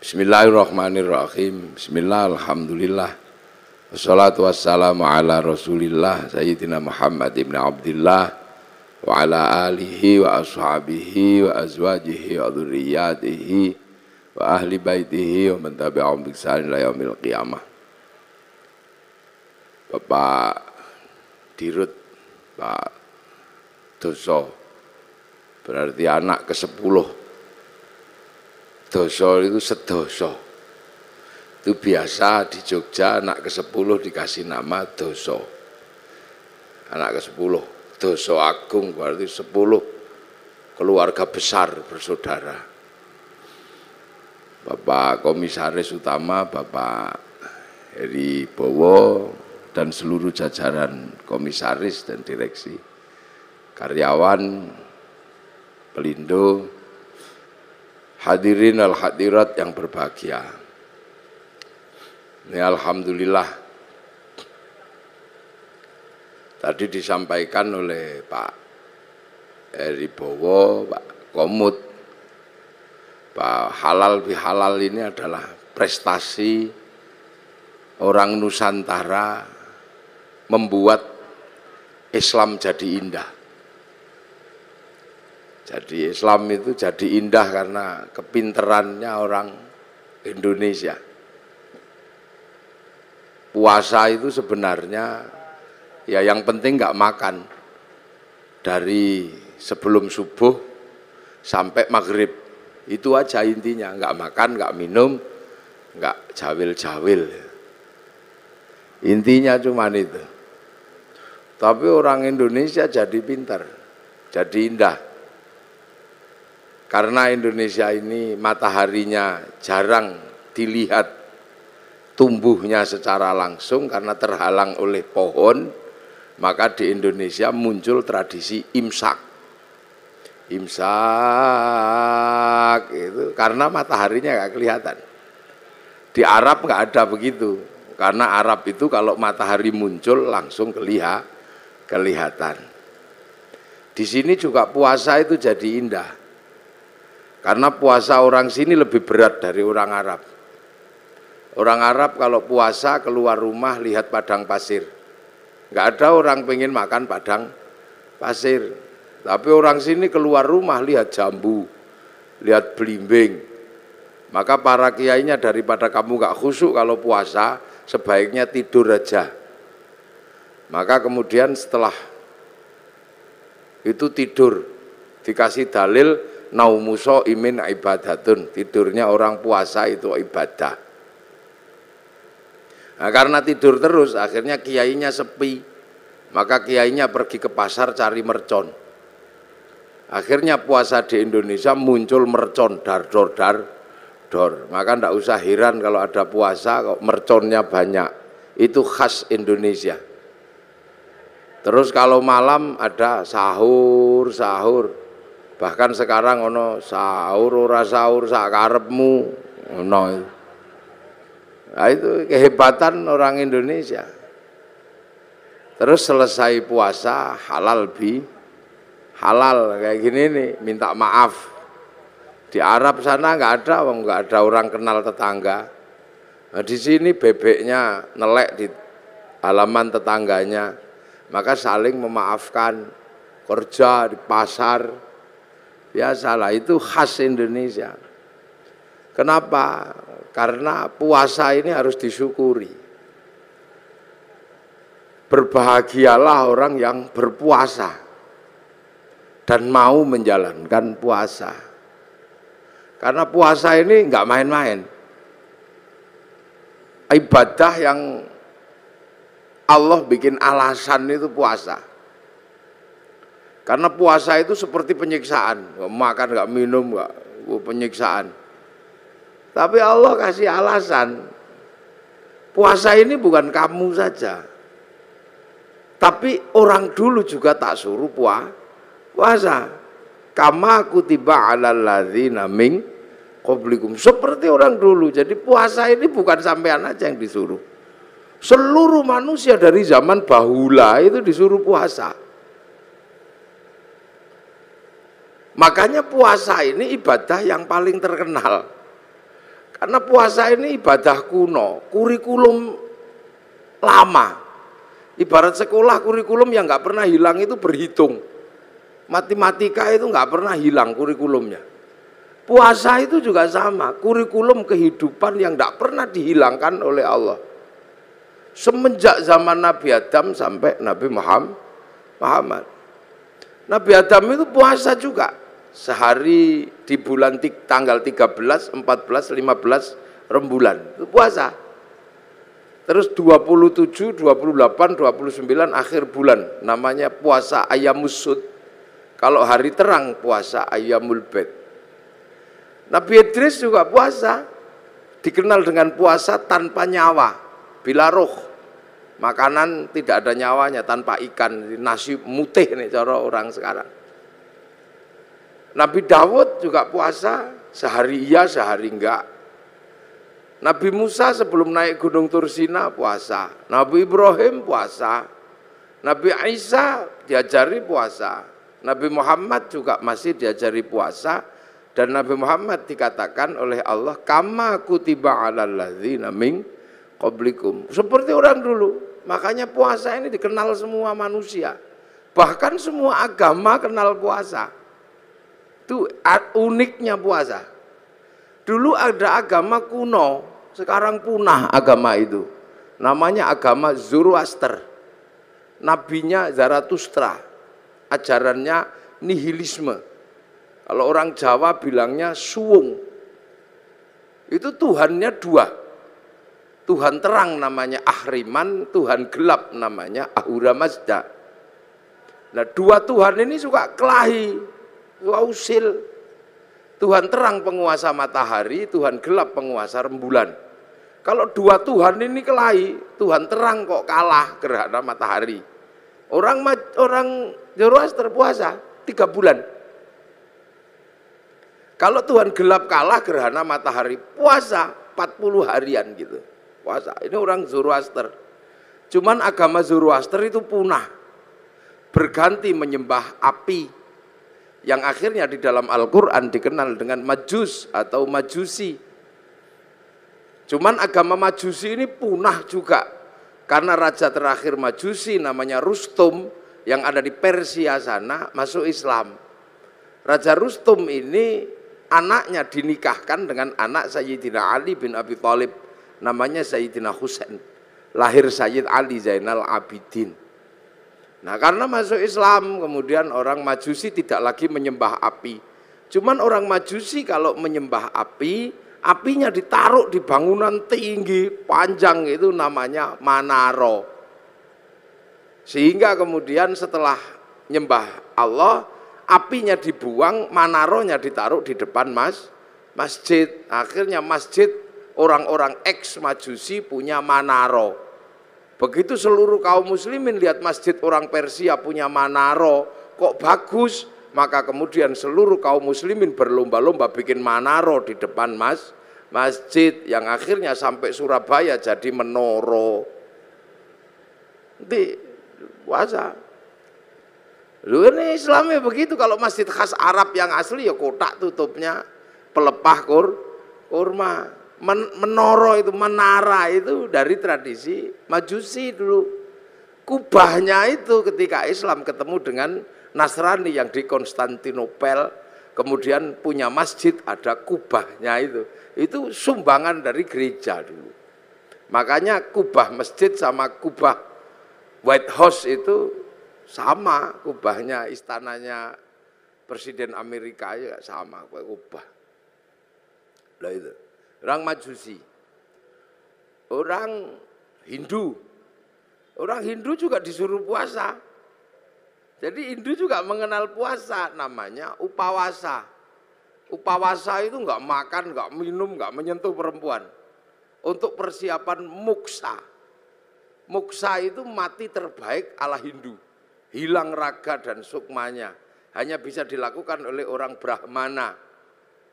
Bismillahirrahmanirrahim. Bismillah, alhamdulillah. Wassalatu wassalamu ala rasulillah Sayyidina Muhammad ibn Abdillah wa ala alihi wa ashabihi wa azwajihi wa dhurriyyatihi wa ahli baitihi wa man tabi'ahum bi ihsan ila yaumil qiyamah. Bapak Dirut, Pak Doso, berarti anak ke-10. Doso itu sedoso. Itu biasa di Jogja anak ke-10 dikasih nama Doso. Anak ke-10, Doso Agung berarti 10 keluarga besar bersaudara. Bapak Komisaris Utama, Bapak Heri Bowo dan seluruh jajaran komisaris dan direksi, karyawan, pelindo, hadirin al hadirat yang berbahagia. Ini alhamdulillah tadi disampaikan oleh Pak Heri Bowo, Pak Komut, Pak Halal Bihalal ini adalah prestasi orang Nusantara membuat Islam jadi indah. Jadi Islam itu jadi indah karena kepinterannya orang Indonesia. Puasa itu sebenarnya ya yang penting nggak makan dari sebelum subuh sampai maghrib, itu aja intinya, nggak makan, nggak minum, nggak jawil-jawil. Intinya cuman itu. Tapi orang Indonesia jadi pintar, jadi indah. Karena Indonesia ini mataharinya jarang dilihat tumbuhnya secara langsung karena terhalang oleh pohon, maka di Indonesia muncul tradisi imsak. Imsak itu karena mataharinya nggak kelihatan. Di Arab nggak ada begitu, karena Arab itu kalau matahari muncul langsung kelihatan. Di sini juga puasa itu jadi indah. Karena puasa orang sini lebih berat dari orang Arab. Orang Arab kalau puasa keluar rumah lihat padang pasir. Nggak ada orang pengen makan padang pasir. Tapi orang sini keluar rumah lihat jambu, lihat belimbing. Maka para kiainya daripada kamu nggak khusyuk kalau puasa, sebaiknya tidur aja. Maka kemudian setelah itu tidur, dikasih dalil, naumuso imin ibadatun, tidurnya orang puasa itu ibadah. Nah, karena tidur terus akhirnya kiainya sepi, maka kiainya pergi ke pasar cari mercon. Akhirnya puasa di Indonesia muncul mercon dar-dor. Maka ndak usah heran kalau ada puasa kok merconnya banyak, itu khas Indonesia. Terus kalau malam ada sahur. Bahkan sekarang ono sahur ora sahur sak karepmu ono. Nah, itu kehebatan orang Indonesia. Terus selesai puasa halal kayak gini nih, minta maaf. Di Arab sana nggak ada orang kenal tetangga. Nah, di sini bebeknya nelek di halaman tetangganya, maka saling memaafkan. Kerja di pasar biasalah, itu khas Indonesia. Kenapa? Karena puasa ini harus disyukuri. Berbahagialah orang yang berpuasa dan mau menjalankan puasa. Karena puasa ini enggak main-main. Ibadah yang Allah bikin alasan itu puasa. Karena puasa itu seperti penyiksaan, nggak makan, nggak minum, nggak penyiksaan. Tapi Allah kasih alasan, puasa ini bukan kamu saja, tapi orang dulu juga tak suruh puasa. Kama kutiba alal ladzina min qablikum, seperti orang dulu. Jadi puasa ini bukan sampean aja yang disuruh, seluruh manusia dari zaman bahula itu disuruh puasa. Makanya puasa ini ibadah yang paling terkenal. Karena puasa ini ibadah kuno, kurikulum lama. Ibarat sekolah kurikulum yang nggak pernah hilang itu berhitung. Matematika itu nggak pernah hilang kurikulumnya. Puasa itu juga sama, kurikulum kehidupan yang nggak pernah dihilangkan oleh Allah. Semenjak zaman Nabi Adam sampai Nabi Muhammad. Nabi Adam itu puasa juga. Sehari di bulan tanggal 13, 14, 15 rembulan itu puasa. Terus 27, 28, 29 akhir bulan namanya puasa Ayyamus Sud. Kalau hari terang puasa Ayyamul Bid. Nabi Idris juga puasa, dikenal dengan puasa tanpa nyawa, bila roh. Makanan tidak ada nyawanya, tanpa ikan, nasi mutih nih cara orang sekarang. Nabi Dawud juga puasa, sehari iya, sehari enggak. Nabi Musa sebelum naik Gunung Tursina puasa. Nabi Ibrahim puasa. Nabi Isa diajari puasa. Nabi Muhammad juga masih diajari puasa. Dan Nabi Muhammad dikatakan oleh Allah, kama kutiba alal ladzina min qablikum. Seperti orang dulu. Makanya puasa ini dikenal semua manusia. Bahkan semua agama kenal puasa. Itu uniknya puasa. Dulu ada agama kuno, sekarang punah agama itu. Namanya agama Zoroaster. Nabinya Zarathustra. Ajarannya nihilisme. Kalau orang Jawa bilangnya suwung. Itu Tuhannya dua. Tuhan terang namanya Ahriman, Tuhan gelap namanya Ahura Mazda. Nah, dua Tuhan ini suka kelahi. Usil. Tuhan terang penguasa matahari, Tuhan gelap penguasa rembulan. Kalau dua Tuhan ini kelahi, Tuhan terang kok kalah gerhana matahari. Orang Zoroaster puasa 3 bulan. Kalau Tuhan gelap kalah gerhana matahari, puasa 40 harian gitu. Puasa. Ini orang Zoroaster. Cuman agama Zoroaster itu punah. Berganti menyembah api. Yang akhirnya di dalam Al-Quran dikenal dengan Majus atau Majusi. Cuman agama Majusi ini punah juga. Karena raja terakhir Majusi namanya Rustum yang ada di Persia sana masuk Islam. Raja Rustum ini anaknya dinikahkan dengan anak Sayyidina Ali bin Abi Thalib. Namanya Sayyidina Husain. Lahir Sayyid Ali Zainal Abidin. Nah, karena masuk Islam, kemudian orang Majusi tidak lagi menyembah api. Cuman orang Majusi kalau menyembah api, apinya ditaruh di bangunan tinggi, panjang, itu namanya manaro. Sehingga kemudian setelah nyembah Allah, apinya dibuang, manaronya ditaruh di depan masjid. Akhirnya masjid orang-orang ex-Majusi punya manaro. Begitu seluruh kaum muslimin lihat masjid orang Persia punya manaro, kok bagus, maka kemudian seluruh kaum muslimin berlomba-lomba bikin manaro di depan masjid, yang akhirnya sampai Surabaya jadi menoro. Nanti puasa. Lu ini Islamnya begitu. Kalau masjid khas Arab yang asli ya kotak tutupnya, pelepah kurma. Menoro itu, menara itu dari tradisi Majusi dulu. Kubahnya itu ketika Islam ketemu dengan Nasrani yang di Konstantinopel, kemudian punya masjid, ada kubahnya itu. Itu sumbangan dari gereja dulu. Makanya kubah masjid sama kubah White House itu sama, kubahnya istananya Presiden Amerika ya sama, kubah. Lah itu. Orang Majusi, orang Hindu juga disuruh puasa. Jadi Hindu juga mengenal puasa, namanya upawasa. Upawasa itu enggak makan, enggak minum, enggak menyentuh perempuan. Untuk persiapan muksa. Muksa itu mati terbaik ala Hindu. Hilang raga dan sukmanya. Hanya bisa dilakukan oleh orang Brahmana.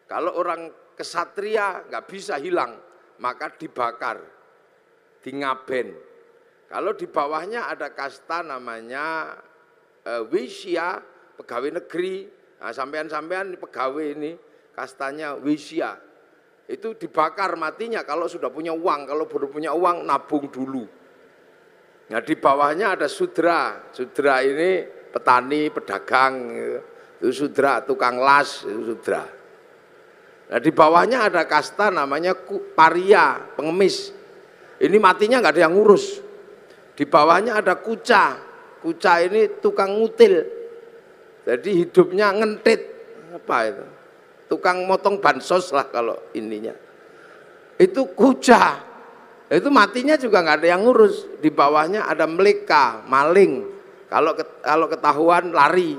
Kalau orang kesatria nggak bisa hilang, maka dibakar, dingaben. Kalau di bawahnya ada kasta namanya Wisya, pegawai negeri. Nah, sampean-sampean pegawai ini kastanya Wisya. Itu dibakar matinya kalau sudah punya uang, kalau belum punya uang nabung dulu. Nah di bawahnya ada sudra, sudra ini petani, pedagang, itu sudra, tukang las, itu sudra. Nah di bawahnya ada kasta namanya paria, pengemis. Ini matinya nggak ada yang ngurus. Di bawahnya ada kuca, kuca ini tukang ngutil. Jadi hidupnya ngentit, apa itu? Tukang motong bansos lah kalau ininya. Itu kuca. Itu matinya juga nggak ada yang ngurus. Di bawahnya ada meleka, maling. Kalau ketahuan lari.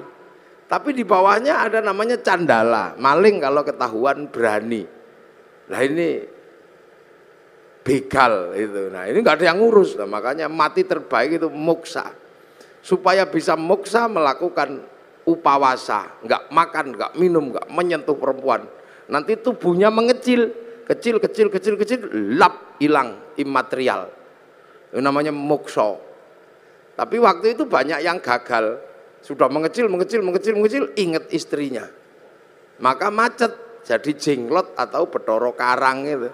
Tapi di bawahnya ada namanya candala, maling kalau ketahuan berani. Nah ini begal itu. Nah ini nggak ada yang ngurus. Nah, makanya mati terbaik itu moksa. Supaya bisa moksa melakukan upawasa, nggak makan, nggak minum, nggak menyentuh perempuan. Nanti tubuhnya mengecil, kecil, lap, hilang, imaterial. Itu namanya moksa. Tapi waktu itu banyak yang gagal. Sudah mengecil, ingat istrinya. Maka macet, jadi jenglot atau Bathara Karang itu.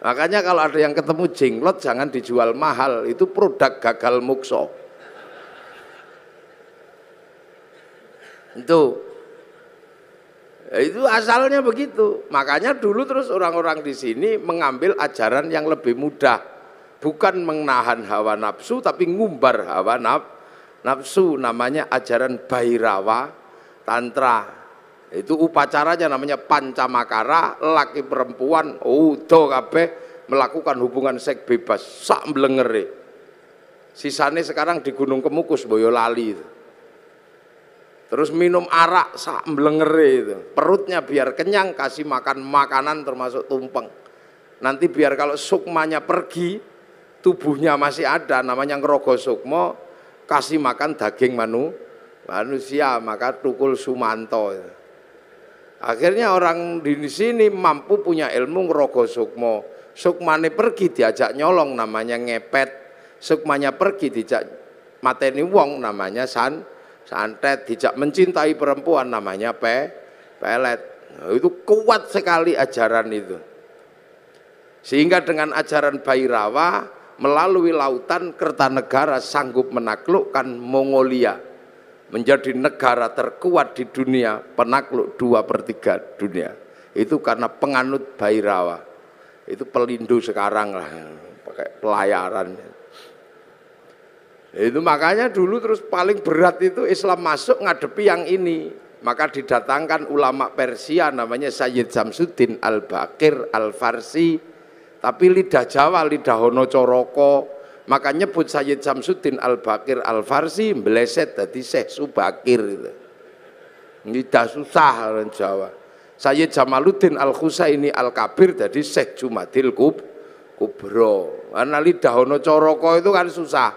Makanya kalau ada yang ketemu jenglot jangan dijual mahal, itu produk gagal moksa. Itu asalnya begitu. Makanya dulu terus orang-orang di sini mengambil ajaran yang lebih mudah, bukan menahan hawa nafsu tapi ngumbar hawa nafsu. Namanya ajaran Bhairawa Tantra. Itu upacaranya namanya pancamakara, laki perempuan udah kabeh melakukan hubungan seks bebas sak mblengere. Sisane sekarang di Gunung Kemukus Boyolali itu. Terus minum arak sak mblengere itu. Perutnya biar kenyang, kasih makan makanan termasuk tumpeng. Nanti biar kalau sukmanya pergi, tubuhnya masih ada, namanya ngerogo sukmo, kasih makan daging manusia, maka tukul sumanto. Akhirnya orang di sini mampu punya ilmu ngerogo sukmo. Sukmane pergi diajak nyolong namanya ngepet. Sukmanya pergi diajak mateni wong namanya santet. Dijak mencintai perempuan namanya pelet. Nah, itu kuat sekali ajaran itu. Sehingga dengan ajaran Bhairawa melalui lautan Kertanegara sanggup menaklukkan Mongolia, menjadi negara terkuat di dunia, penakluk 2/3 dunia. Itu karena penganut Bhairawa. Itu pelindung sekarang lah, pakai pelayaran. Itu makanya dulu terus paling berat itu Islam masuk ngadepi yang ini. Maka didatangkan ulama Persia namanya Sayyid Samsuddin Al-Baqir Al-Farsi. Tapi lidah Jawa, lidah Honocoroko, maka nyebut Sayyid Samsuddin Al-Baqir Al-Farsi mbleset dadi Syekh Subakir itu. Lidah susah orang Jawa. Sayyid Jamaluddin Al-Husaini Al-Kabir dadi Syekh Jumadil Kubro. Karena lidah Honocoroko itu kan susah.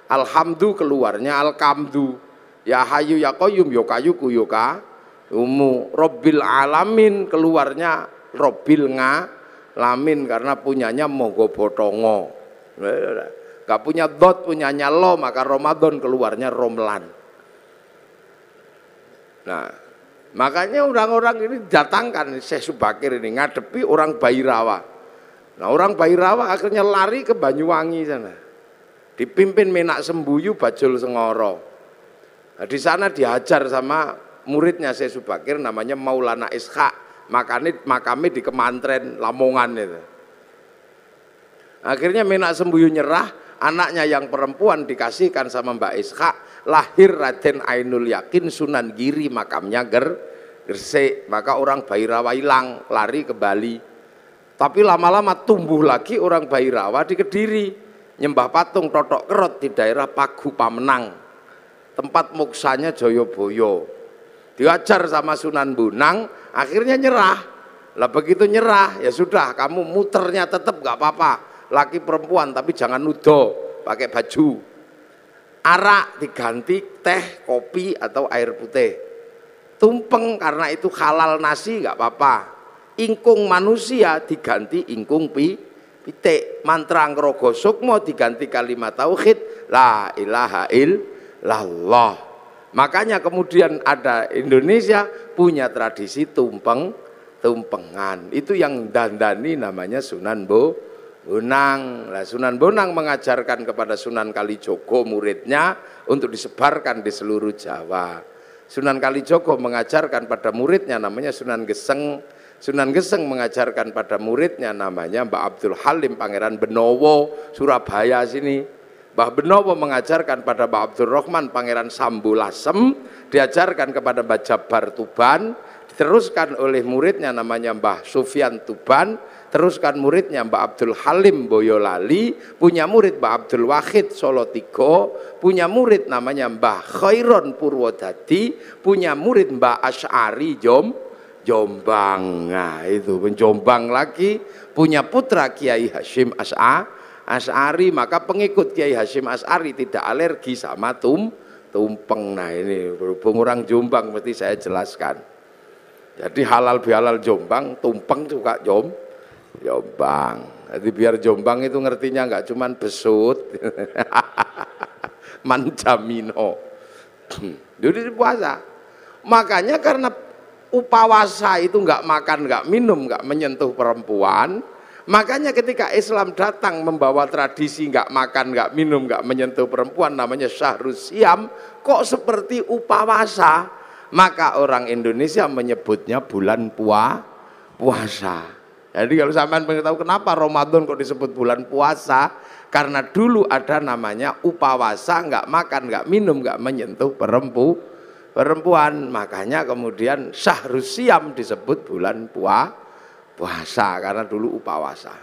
Alhamdu keluarnya Al-Kamdu. Ya Hayu ya Qayyum ya Kayuku ya Umu. Robbil Alamin keluarnya Robbil Lamin karena punyanya Mogo Botongo. Gak punya dot, punyanya lo, maka Ramadan keluarnya Romlan. Nah, makanya orang-orang ini datangkan Syekh Subakir ini ngadepi orang Bhairawa. Nah, orang Bhairawa akhirnya lari ke Banyuwangi sana. Dipimpin Menak Sembuyu Bajul Sengoro. Nah, di sana diajar sama muridnya Syekh Subakir namanya Maulana Ishaq. Makamnya di Kemantren Lamongan itu. Akhirnya Menak Sembuyu nyerah, anaknya yang perempuan dikasihkan sama Mbak Ishak, lahir Raden Ainul Yakin Sunan Giri, makamnya Gresik. Maka orang Bhairawa hilang, lari ke Bali. Tapi lama-lama tumbuh lagi orang Bhairawa di Kediri, nyembah patung Totok Kerot di daerah Pagu Pamenang, tempat moksanya Joyoboyo. Diajar sama Sunan Bonang, akhirnya nyerah. Lah begitu nyerah, ya sudah, kamu muternya tetap gak apa-apa, laki perempuan tapi jangan nudo, pakai baju. Arak diganti teh, kopi atau air putih. Tumpeng karena itu halal nasi gak apa-apa. Ingkung manusia diganti ingkung pitik. Mantra ngrogo sukmo diganti kalimat tauhid la ilaha illallah. Makanya kemudian ada Indonesia punya tradisi tumpeng tumpengan. Itu yang dandani namanya Sunan Bonang. Nah, Sunan Bonang mengajarkan kepada Sunan Kalijogo muridnya untuk disebarkan di seluruh Jawa. Sunan Kalijogo mengajarkan pada muridnya namanya Sunan Geseng. Sunan Geseng mengajarkan pada muridnya namanya Mbah Abdul Halim Pangeran Benowo, Surabaya sini. Mbah Benowo mengajarkan pada Mbah Abdul Rahman Pangeran Sambulasem, diajarkan kepada Mbah Jabar Tuban, diteruskan oleh muridnya namanya Mbah Sufyan Tuban, teruskan muridnya Mbah Abdul Halim Boyolali, punya murid Mbah Abdul Wahid Solotigo, punya murid namanya Mbah Khairon Purwodadi, punya murid Mbah Asy'ari Jombang. Nah itu Jombang lagi, punya putra Kiai Hasyim Asy'ari, maka pengikut Kiai Hasyim Asy'ari tidak alergi sama tumpeng. Nah ini berhubung orang Jombang mesti saya jelaskan. Jadi halal bihalal Jombang, tumpeng juga Jombang. Jadi biar Jombang itu ngertinya nggak cuman besut, manjamino. Jadi puasa. Makanya karena upawasa itu nggak makan, nggak minum, nggak menyentuh perempuan. Makanya ketika Islam datang membawa tradisi nggak makan, nggak minum, nggak menyentuh perempuan, namanya Syahrus Siam, kok seperti upawasa? Maka orang Indonesia menyebutnya bulan puasa. Jadi kalau sampean pengen tahu kenapa Ramadan kok disebut bulan puasa, karena dulu ada namanya upawasa, nggak makan, nggak minum, nggak menyentuh perempuan. Makanya kemudian Syahrus Siam disebut bulan puasa karena dulu upawasa.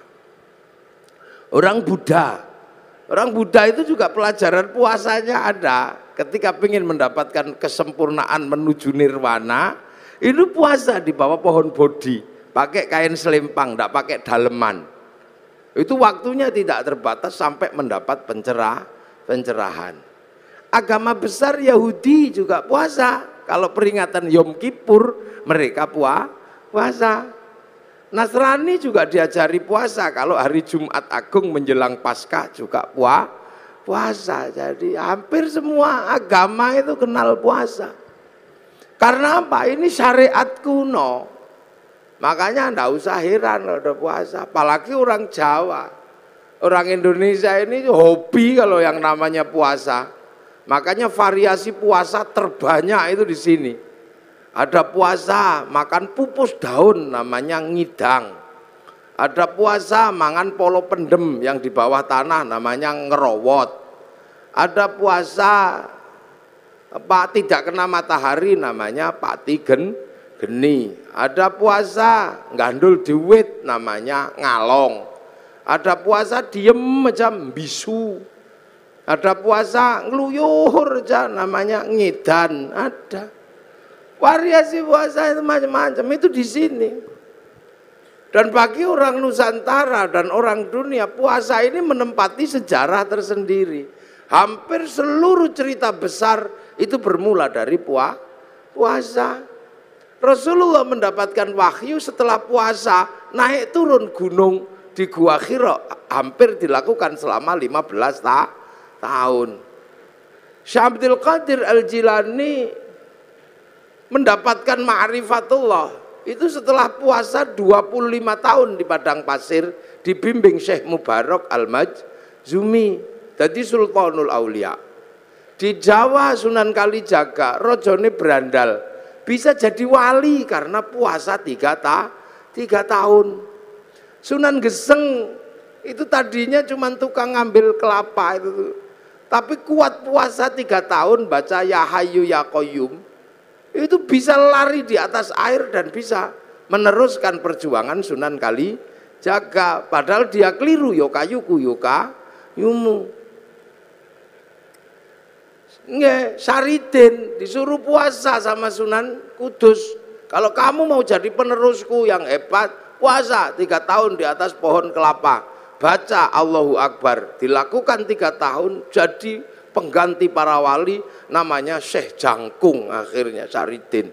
Orang Buddha itu juga pelajaran puasanya ada. Ketika ingin mendapatkan kesempurnaan menuju nirwana, itu puasa di bawah pohon bodhi, pakai kain selempang, tidak pakai daleman. Itu waktunya tidak terbatas sampai mendapat pencerahan. Agama besar Yahudi juga puasa. Kalau peringatan Yom Kippur mereka puasa. Nasrani juga diajari puasa. Kalau hari Jumat Agung menjelang Paskah juga puasa. Jadi hampir semua agama itu kenal puasa. Karena apa? Ini syariat kuno. Makanya enggak usah heran kalau ada puasa. Apalagi orang Jawa. Orang Indonesia ini hobi kalau yang namanya puasa. Makanya variasi puasa terbanyak itu di sini. Ada puasa makan pupus daun namanya ngidang. Ada puasa mangan polo pendem yang di bawah tanah namanya ngerowot. Ada puasa tidak kena matahari namanya pati geni. Ada puasa gandul diwit namanya ngalong. Ada puasa diem macam bisu. Ada puasa ngeluyur aja namanya ngedan. Ada variasi puasa itu macam-macam itu di sini. Dan bagi orang Nusantara dan orang dunia, puasa ini menempati sejarah tersendiri. Hampir seluruh cerita besar itu bermula dari puasa. Rasulullah mendapatkan wahyu setelah puasa, naik turun gunung di Gua Hira, hampir dilakukan selama 15 tahun. Syekh Abdul Qadir Al-Jilani mendapatkan ma'rifatullah itu setelah puasa 25 tahun di padang pasir, dibimbing Syekh Mubarak Al-Majzumi, jadi Sultanul Aulia. Di Jawa Sunan Kalijaga, rojone berandal, bisa jadi wali karena puasa 3 tahun. Sunan Geseng itu tadinya cuma tukang ngambil kelapa itu, tapi kuat puasa 3 tahun, baca Ya Hayyu Ya Qayyum, itu bisa lari di atas air dan bisa meneruskan perjuangan Sunan Kalijaga. Padahal dia keliru, yokayuku yokayumu. Nggak, Saridin disuruh puasa sama Sunan Kudus. Kalau kamu mau jadi penerusku yang hebat, puasa 3 tahun di atas pohon kelapa. Baca Allahu Akbar, dilakukan 3 tahun, jadi pengganti para wali namanya Syekh Jangkung akhirnya Saridin.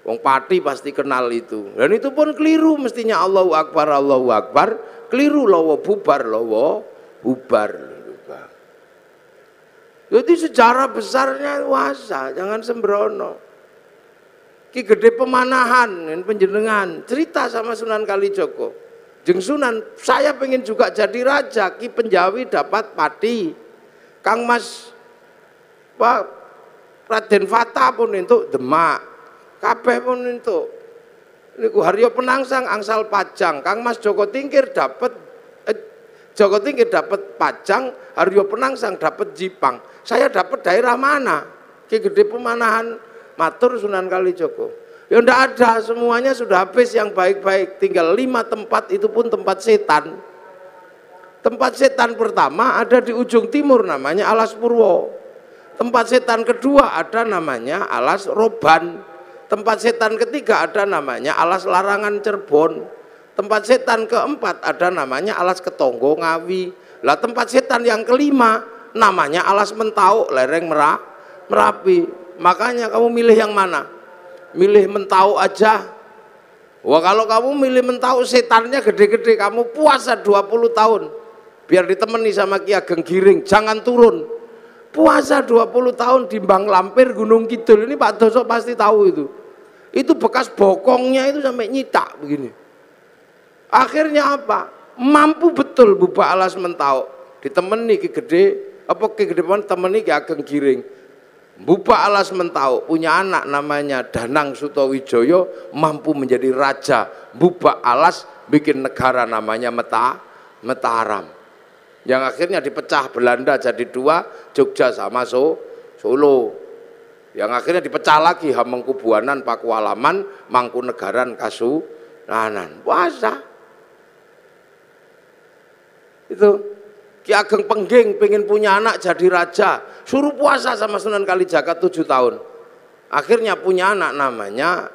Wong Pati pasti kenal itu. Dan itu pun keliru mestinya Allahu Akbar, keliru lowo bubar. Jadi sejarah besarnya puasa, jangan sembrono. Ki Gede Pemanahan panjenengan cerita sama Sunan Kalijaga. Jeng Sunan, saya pengen juga jadi raja. Ki Penjawi dapat pati. Kang Mas Pak Raden Fata pun entuk Demak. Kabeh pun entuk. Niku Haryo Penangsang angsal Pajang. Kang Mas Joko Tingkir dapat Pajang, Haryo Penangsang dapat Jipang. Saya dapat daerah mana? Ki Gede Pemanahan matur Sunan Kalijaga. Ya ndak ada, semuanya sudah habis yang baik-baik. Tinggal 5 tempat, itu pun tempat setan. Tempat setan pertama ada di ujung timur namanya Alas Purwo. Tempat setan kedua ada namanya Alas Roban. Tempat setan ketiga ada namanya Alas Larangan Cirebon. Tempat setan keempat ada namanya Alas Ketonggo Ngawi. Lah tempat setan yang kelima namanya Alas Mentau lereng Merapi. Makanya kamu milih yang mana? Milih Mentau aja. Wah kalau kamu milih Mentau setannya gede-gede, kamu puasa 20 tahun. Biar ditemani sama Ki Ageng Giring, jangan turun. Puasa 20 tahun di Bang Lampir Gunung Kidul. Ini Pak Doso pasti tahu itu. Itu bekas bokongnya itu sampai nyitak begini. Akhirnya apa? Mampu betul Bubak Alas Mentau. Ditemani Ki Gede, Ki Gede Pemanahan temani Ki Ageng Giring. Bubak Alas Mentau punya anak namanya Danang Sutawijaya, mampu menjadi raja. Bubak Alas bikin negara namanya Mataram. Yang akhirnya dipecah Belanda jadi 2, Jogja sama Solo. Yang akhirnya dipecah lagi Hamengkubuanan, Pakualaman, Mangkunegaran, Kasunanan. Puasa. Itu Ki Ageng Pengging pengen punya anak jadi raja, suruh puasa sama Sunan Kalijaga 7 tahun. Akhirnya punya anak namanya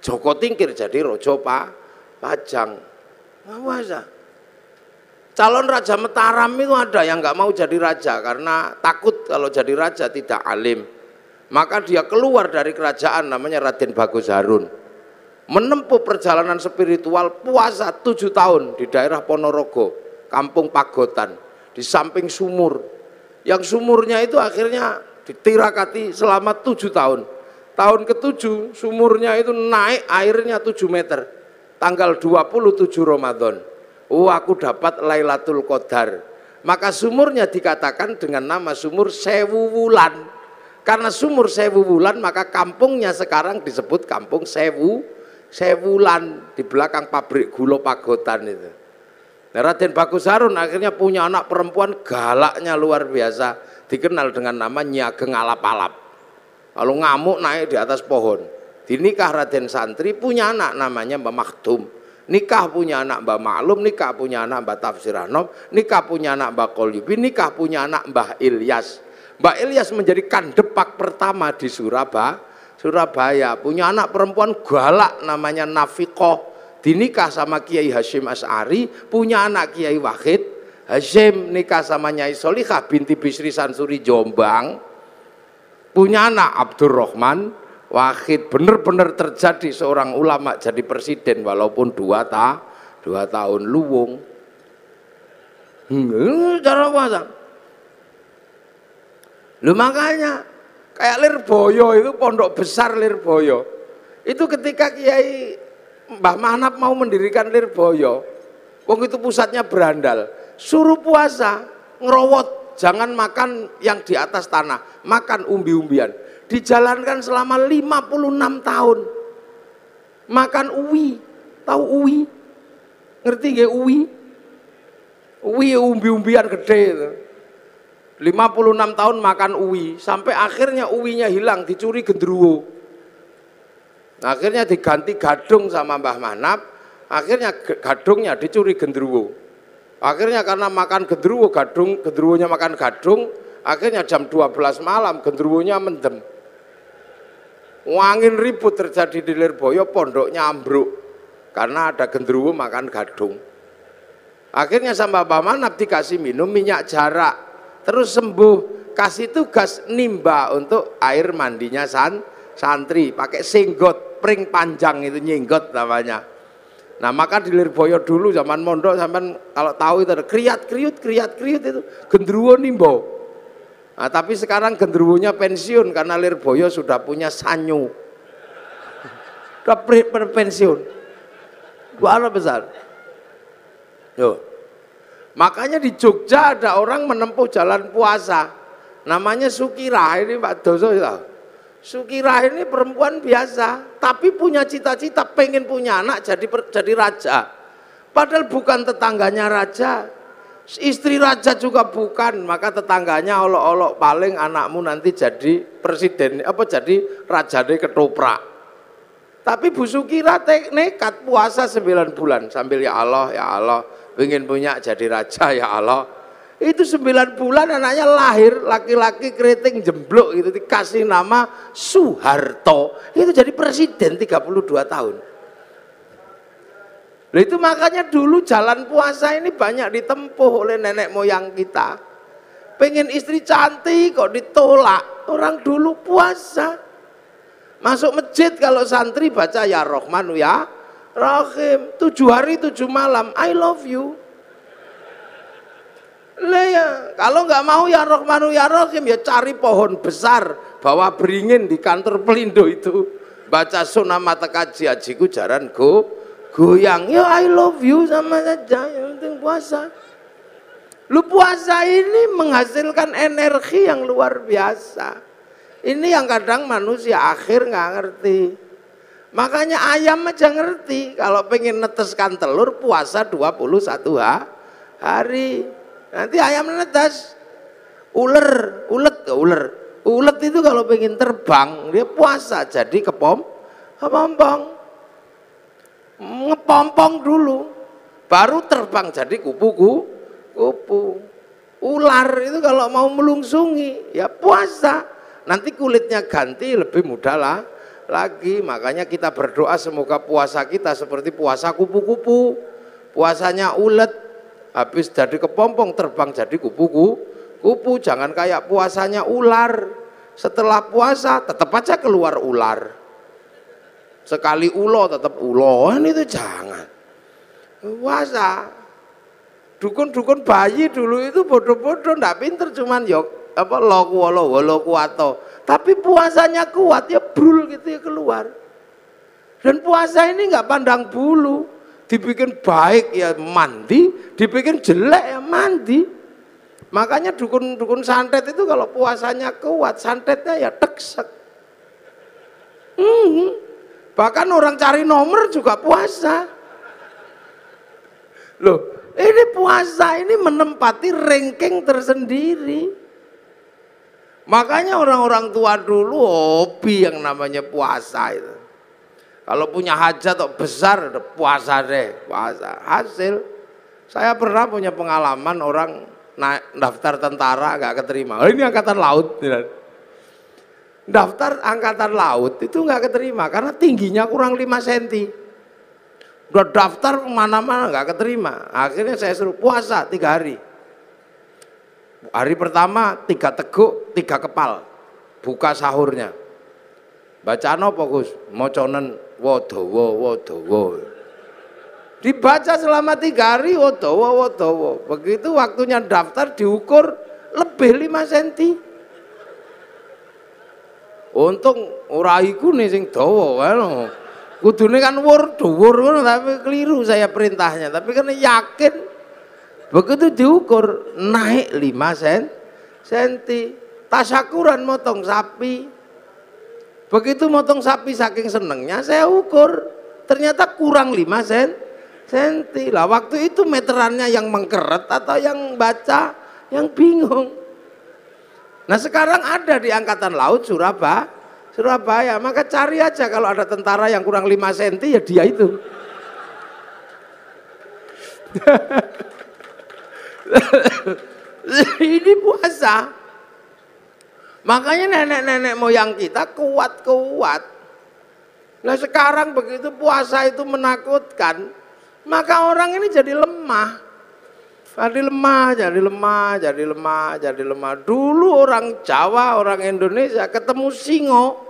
Joko Tingkir jadi Rojo Pajang. Puasa. Calon Raja Mataram itu ada yang nggak mau jadi raja karena takut kalau jadi raja tidak alim. Maka dia keluar dari kerajaan namanya Raden Bagus Harun. Menempuh perjalanan spiritual puasa 7 tahun di daerah Ponorogo, Kampung Pagotan, di samping sumur. Yang sumurnya itu akhirnya ditirakati selama 7 tahun. Tahun ke-7 sumurnya itu naik airnya 7 meter. Tanggal 27 Ramadan. Oh, aku dapat Lailatul Qadar. Maka sumurnya dikatakan dengan nama sumur Sewu Wulan. Karena sumur Sewu Wulan maka kampungnya sekarang disebut Kampung Sewulan di belakang pabrik gula Pagotan itu. Nah, Raden Bagus Harun akhirnya punya anak perempuan galaknya luar biasa, dikenal dengan nama Nyi Ageng Alap-alap. Kalau ngamuk naik di atas pohon. Dinikah Raden Santri punya anak namanya Mbah Maktum. Nikah punya anak Mbah Maklum, nikah punya anak Mbah Tafsir Anom, nikah punya anak Mbah Qolyubi, nikah punya anak Mbah Ilyas. Mbah Ilyas menjadi kandepak pertama di Surabaya. Punya anak perempuan galak namanya Nafikoh. Dinikah sama Kiai Hasyim Asy'ari, punya anak Kiai Wahid Hasyim, nikah sama Nyai Solikah binti Bisri Sansuri Jombang. Punya anak Abdurrahman Wahid. Benar-benar terjadi seorang ulama jadi presiden walaupun 2 tahun luwung. Cara puasa. Lu makanya kayak Lirboyo itu pondok besar Lirboyo. Itu ketika Kiai Mbah Manap mau mendirikan Lirboyo, wong itu pusatnya berandal, suruh puasa, ngerowot, jangan makan yang di atas tanah, makan umbi-umbian. Dijalankan selama 56 tahun. Makan uwi, tahu uwi? Ngerti nggih uwi? Uwi umbi-umbian gede itu. 56 tahun makan uwi, sampai akhirnya uwinya hilang, dicuri gendruwo. Akhirnya diganti gadung sama Mbah Manap, akhirnya gadungnya dicuri gendruwo. Akhirnya karena makan gendruwo, gendruwonya makan gadung, akhirnya jam 12 malam gendruwonya mendem. Angin ribut terjadi di Lirboyo, pondoknya ambruk karena ada gendruwo makan gadung. Akhirnya sama Mbah Manap dikasih minum minyak jarak, terus sembuh. Kasih tugas nimba untuk air mandinya santri, pakai singgot, pring panjang itu nyinggot namanya. Nah maka di Lirboyo dulu zaman mondok sampean kalau tahu itu ada kriat-kriut itu gendruwo nimbo. Nah, tapi sekarang gendruwonya pensiun karena Lirboyo sudah punya sanyu. Udah pensiun. Luar besar. Yo. Makanya di Jogja ada orang menempuh jalan puasa. Namanya Sukirah, ini Pak Doso ya. Sukirah ini perempuan biasa, tapi punya cita-cita pengen punya anak jadi raja. Padahal bukan tetangganya raja, istri raja juga bukan, maka tetangganya olok-olok paling anakmu nanti jadi presiden, jadi raja deh ketoprak. Tapi Bu Sukirah nekat puasa 9 bulan sambil ya Allah, pengen punya jadi raja ya Allah. Itu 9 bulan anaknya lahir, laki-laki keriting jemblok itu dikasih nama Soeharto. Itu jadi presiden 32 tahun. Nah, itu makanya dulu jalan puasa ini banyak ditempuh oleh nenek moyang kita. Pengen istri cantik kok ditolak. Orang dulu puasa. Masuk masjid kalau santri baca ya Rahmanu ya Rahim. 7 hari 7 malam I love you. Lah ya, kalau nggak mau ya Rahmanu ya Rahim ya cari pohon besar, bawa beringin di kantor Pelindo itu, baca sunah mata kaji ajiku jaran goyang, ya I love you sama saja, yang penting puasa. Lu puasa ini menghasilkan energi yang luar biasa. Ini yang kadang manusia akhir nggak ngerti. Makanya ayam aja ngerti, kalau pengen neteskan telur puasa 21 hari. Nanti ayam netes, ulet itu kalau pengen terbang dia puasa jadi kepompong, ngepompong dulu, baru terbang jadi kupu. Ular itu kalau mau melungsungi ya puasa, nanti kulitnya ganti lebih mudah lah lagi. Makanya kita berdoa semoga puasa kita seperti puasa kupu-kupu, puasanya ulet. Habis jadi kepompong terbang jadi kupu, jangan kayak puasanya ular. Setelah puasa tetap aja keluar ular. Sekali ulo tetap ulo, itu jangan. Puasa. Dukun-dukun bayi dulu itu bodoh-bodoh, ndak pinter cuman yok lo kuato. Tapi puasanya kuat ya brul gitu ya keluar. Dan puasa ini nggak pandang bulu. Dibikin baik ya mandi, dibikin jelek ya mandi. Makanya dukun-dukun santet itu kalau puasanya kuat, santetnya ya teksek. Bahkan orang cari nomor juga puasa. Loh, ini puasa ini menempati ranking tersendiri. Makanya orang-orang tua dulu hobi yang namanya puasa itu. Kalau punya hajat atau besar, puasa deh, puasa. Hasil, saya pernah punya pengalaman orang naik daftar tentara nggak keterima. Ini angkatan laut, daftar angkatan laut itu nggak keterima karena tingginya kurang 5 cm. Udah daftar kemana-mana nggak keterima. Akhirnya saya suruh puasa 3 hari. Hari pertama 3 teguk, 3 kepal, buka sahurnya. Bacaan apa Gus? Moconen wodowo. Dibaca selama 3 hari wodowo. Begitu waktunya daftar diukur lebih 5 cm. Untung ora iku nih sing dawa kan. Kudune kan dhuwur ngono tapi keliru saya perintahnya. Tapi kan yakin begitu diukur naik 5 cm. Tasyakuran motong sapi. Begitu motong sapi saking senengnya saya ukur, ternyata kurang 5 cm. Lah waktu itu meterannya yang mengkeret atau yang baca yang bingung. Nah sekarang ada di Angkatan Laut Surabaya, maka cari aja kalau ada tentara yang kurang 5 cm ya dia itu. Ini puasa. Makanya nenek-nenek moyang kita kuat-kuat. Nah sekarang begitu puasa itu menakutkan, maka orang ini jadi lemah. Jadi lemah. Dulu orang Jawa, orang Indonesia ketemu singo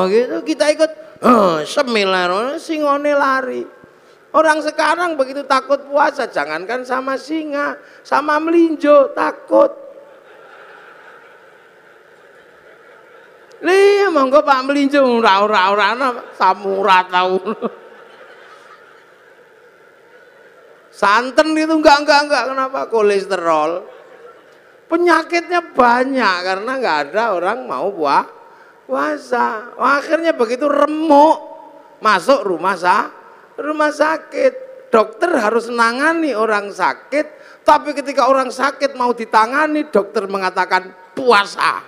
gitu kita ikut semilar, singone lari. Orang sekarang begitu takut puasa, jangankan sama singa, sama melinjo takut. Iya monggo Pak melinjo ora samura tau. Santen itu enggak kenapa kolesterol. Penyakitnya banyak karena enggak ada orang mau puasa. Akhirnya begitu remuk masuk rumah sakit. Dokter harus menangani orang sakit, tapi ketika orang sakit mau ditangani, dokter mengatakan puasa.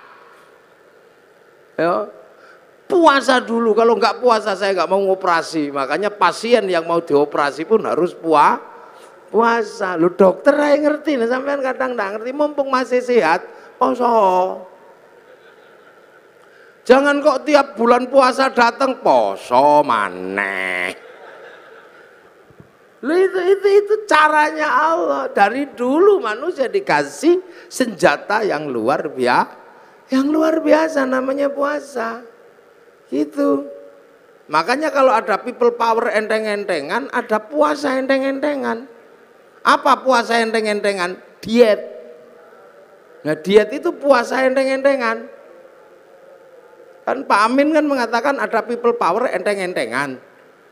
Ya, puasa dulu, kalau nggak puasa saya nggak mau ngoperasi. Makanya pasien yang mau dioperasi pun harus puasa. Lu dokter aja ngerti, nah sampean kadang nggak ngerti, mumpung masih sehat, poso. Jangan kok tiap bulan puasa datang poso maneh. Itu caranya Allah. Dari dulu manusia dikasih senjata yang luar biasa namanya puasa. Gitu. Makanya kalau ada people power enteng-entengan, ada puasa enteng-entengan. Apa puasa enteng-entengan? Diet. Nah, diet itu puasa enteng-entengan. Kan Pak Amin kan mengatakan ada people power enteng-entengan.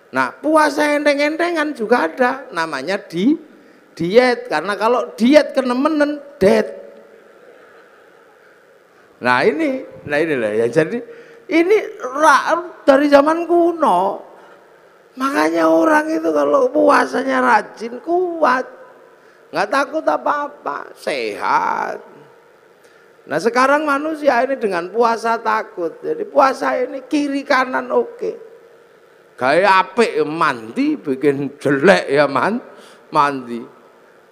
Nah, puasa enteng-entengan juga ada, namanya diet. Karena kalau diet kenemenen dead. Nah ini lah ya. Jadi ini dari zaman kuno. Makanya orang itu kalau puasanya rajin kuat, nggak takut apa-apa, sehat. Nah sekarang manusia ini dengan puasa takut. Jadi puasa ini kiri kanan oke. Kayak apik mandi, bikin jelek ya mandi.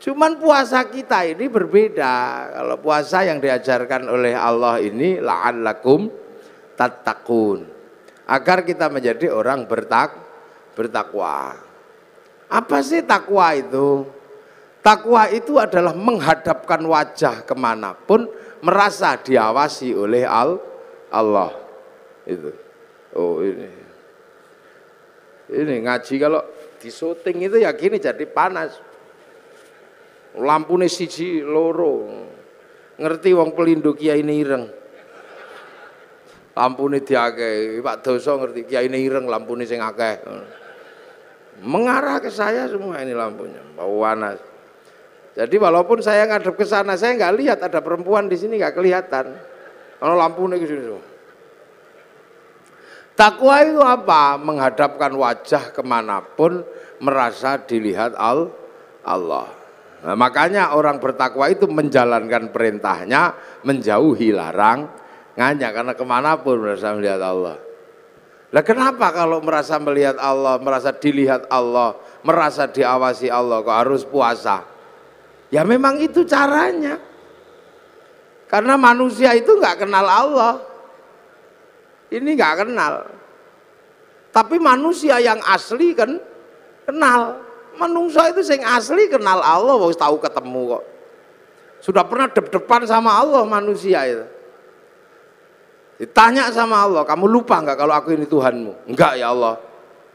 Cuman puasa kita ini berbeda. Kalau puasa yang diajarkan oleh Allah ini la'allakum tattaqun. Agar kita menjadi orang bertakwa. Apa sih takwa itu? Takwa itu adalah menghadapkan wajah kemanapun, merasa diawasi oleh Allah. Itu. Oh ini. Ini ngaji kalau di syuting itu ya gini jadi panas. Lampune siji loro. Ngerti wong pelindung Kiai ireng. Lampune diakeh, Pak Doso ngerti Kiai ireng lampune sing akeh. Mengarah ke saya semua ini lampunya, bau panas. Jadi walaupun saya ngadep ke sana, saya nggak lihat ada perempuan di sini nggak kelihatan. Kalau lampunya ke sini semua. Takwa itu apa? Menghadapkan wajah kemanapun, merasa dilihat Allah. Nah, makanya orang bertakwa itu menjalankan perintahnya, menjauhi larangannya, karena kemanapun merasa melihat Allah. Lah kenapa kalau merasa melihat Allah, merasa dilihat Allah, merasa diawasi Allah, kok harus puasa? Ya memang itu caranya. Karena manusia itu nggak kenal Allah. Ini nggak kenal, tapi manusia yang asli kan kenal. Manusia itu yang asli kenal Allah, harus tahu ketemu kok. Sudah pernah dep-depan sama Allah manusia itu. Ditanya sama Allah, kamu lupa nggak kalau aku ini Tuhanmu? Enggak ya Allah,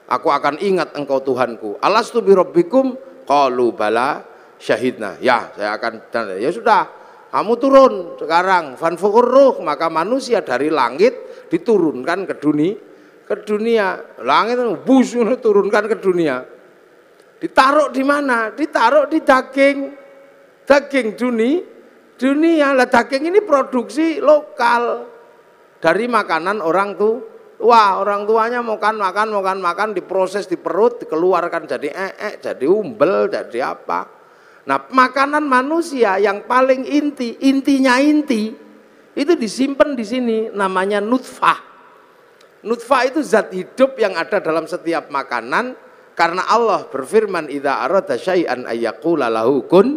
aku akan ingat engkau Tuhanku. Alastu bi rabbikum? Qalu bala syahidna. Ya, saya akan. Ya sudah, kamu turun sekarang. Fanfukur ruh, maka manusia dari langit diturunkan ke dunia. Langit bus turunkan ke dunia. Ditaruh di mana? Ditaruh di daging dunia. Lah daging ini produksi lokal dari makanan orang tua. Orang tuanya makan diproses di perut, dikeluarkan jadi jadi umbel, jadi apa. Nah, makanan manusia yang paling intinya itu disimpan di sini, namanya nutfah. Nutfah itu zat hidup yang ada dalam setiap makanan, karena Allah berfirman idza arada syai'an ayyaqula lahu kun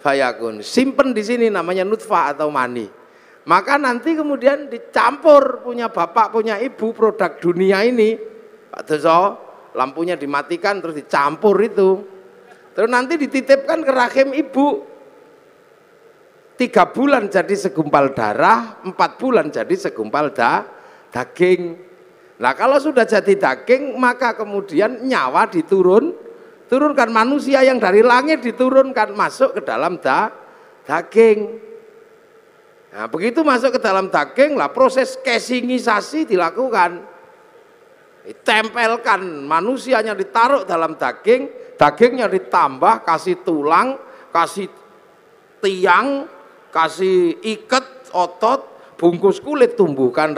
fayakun. Simpen di sini namanya nutfah atau mani. Maka nanti kemudian dicampur, punya bapak punya ibu, produk dunia ini, Pak Doso, lampunya dimatikan terus dicampur itu. Terus nanti dititipkan ke rahim ibu. 3 bulan jadi segumpal darah, 4 bulan jadi segumpal daging. Nah kalau sudah jadi daging, maka kemudian nyawa turunkan manusia yang dari langit diturunkan masuk ke dalam daging. Nah, begitu masuk ke dalam daging lah proses casingisasi dilakukan. Ditempelkan, manusianya ditaruh dalam daging, dagingnya ditambah kasih tulang, kasih tiang, kasih ikat otot, bungkus kulit, tumbuhkan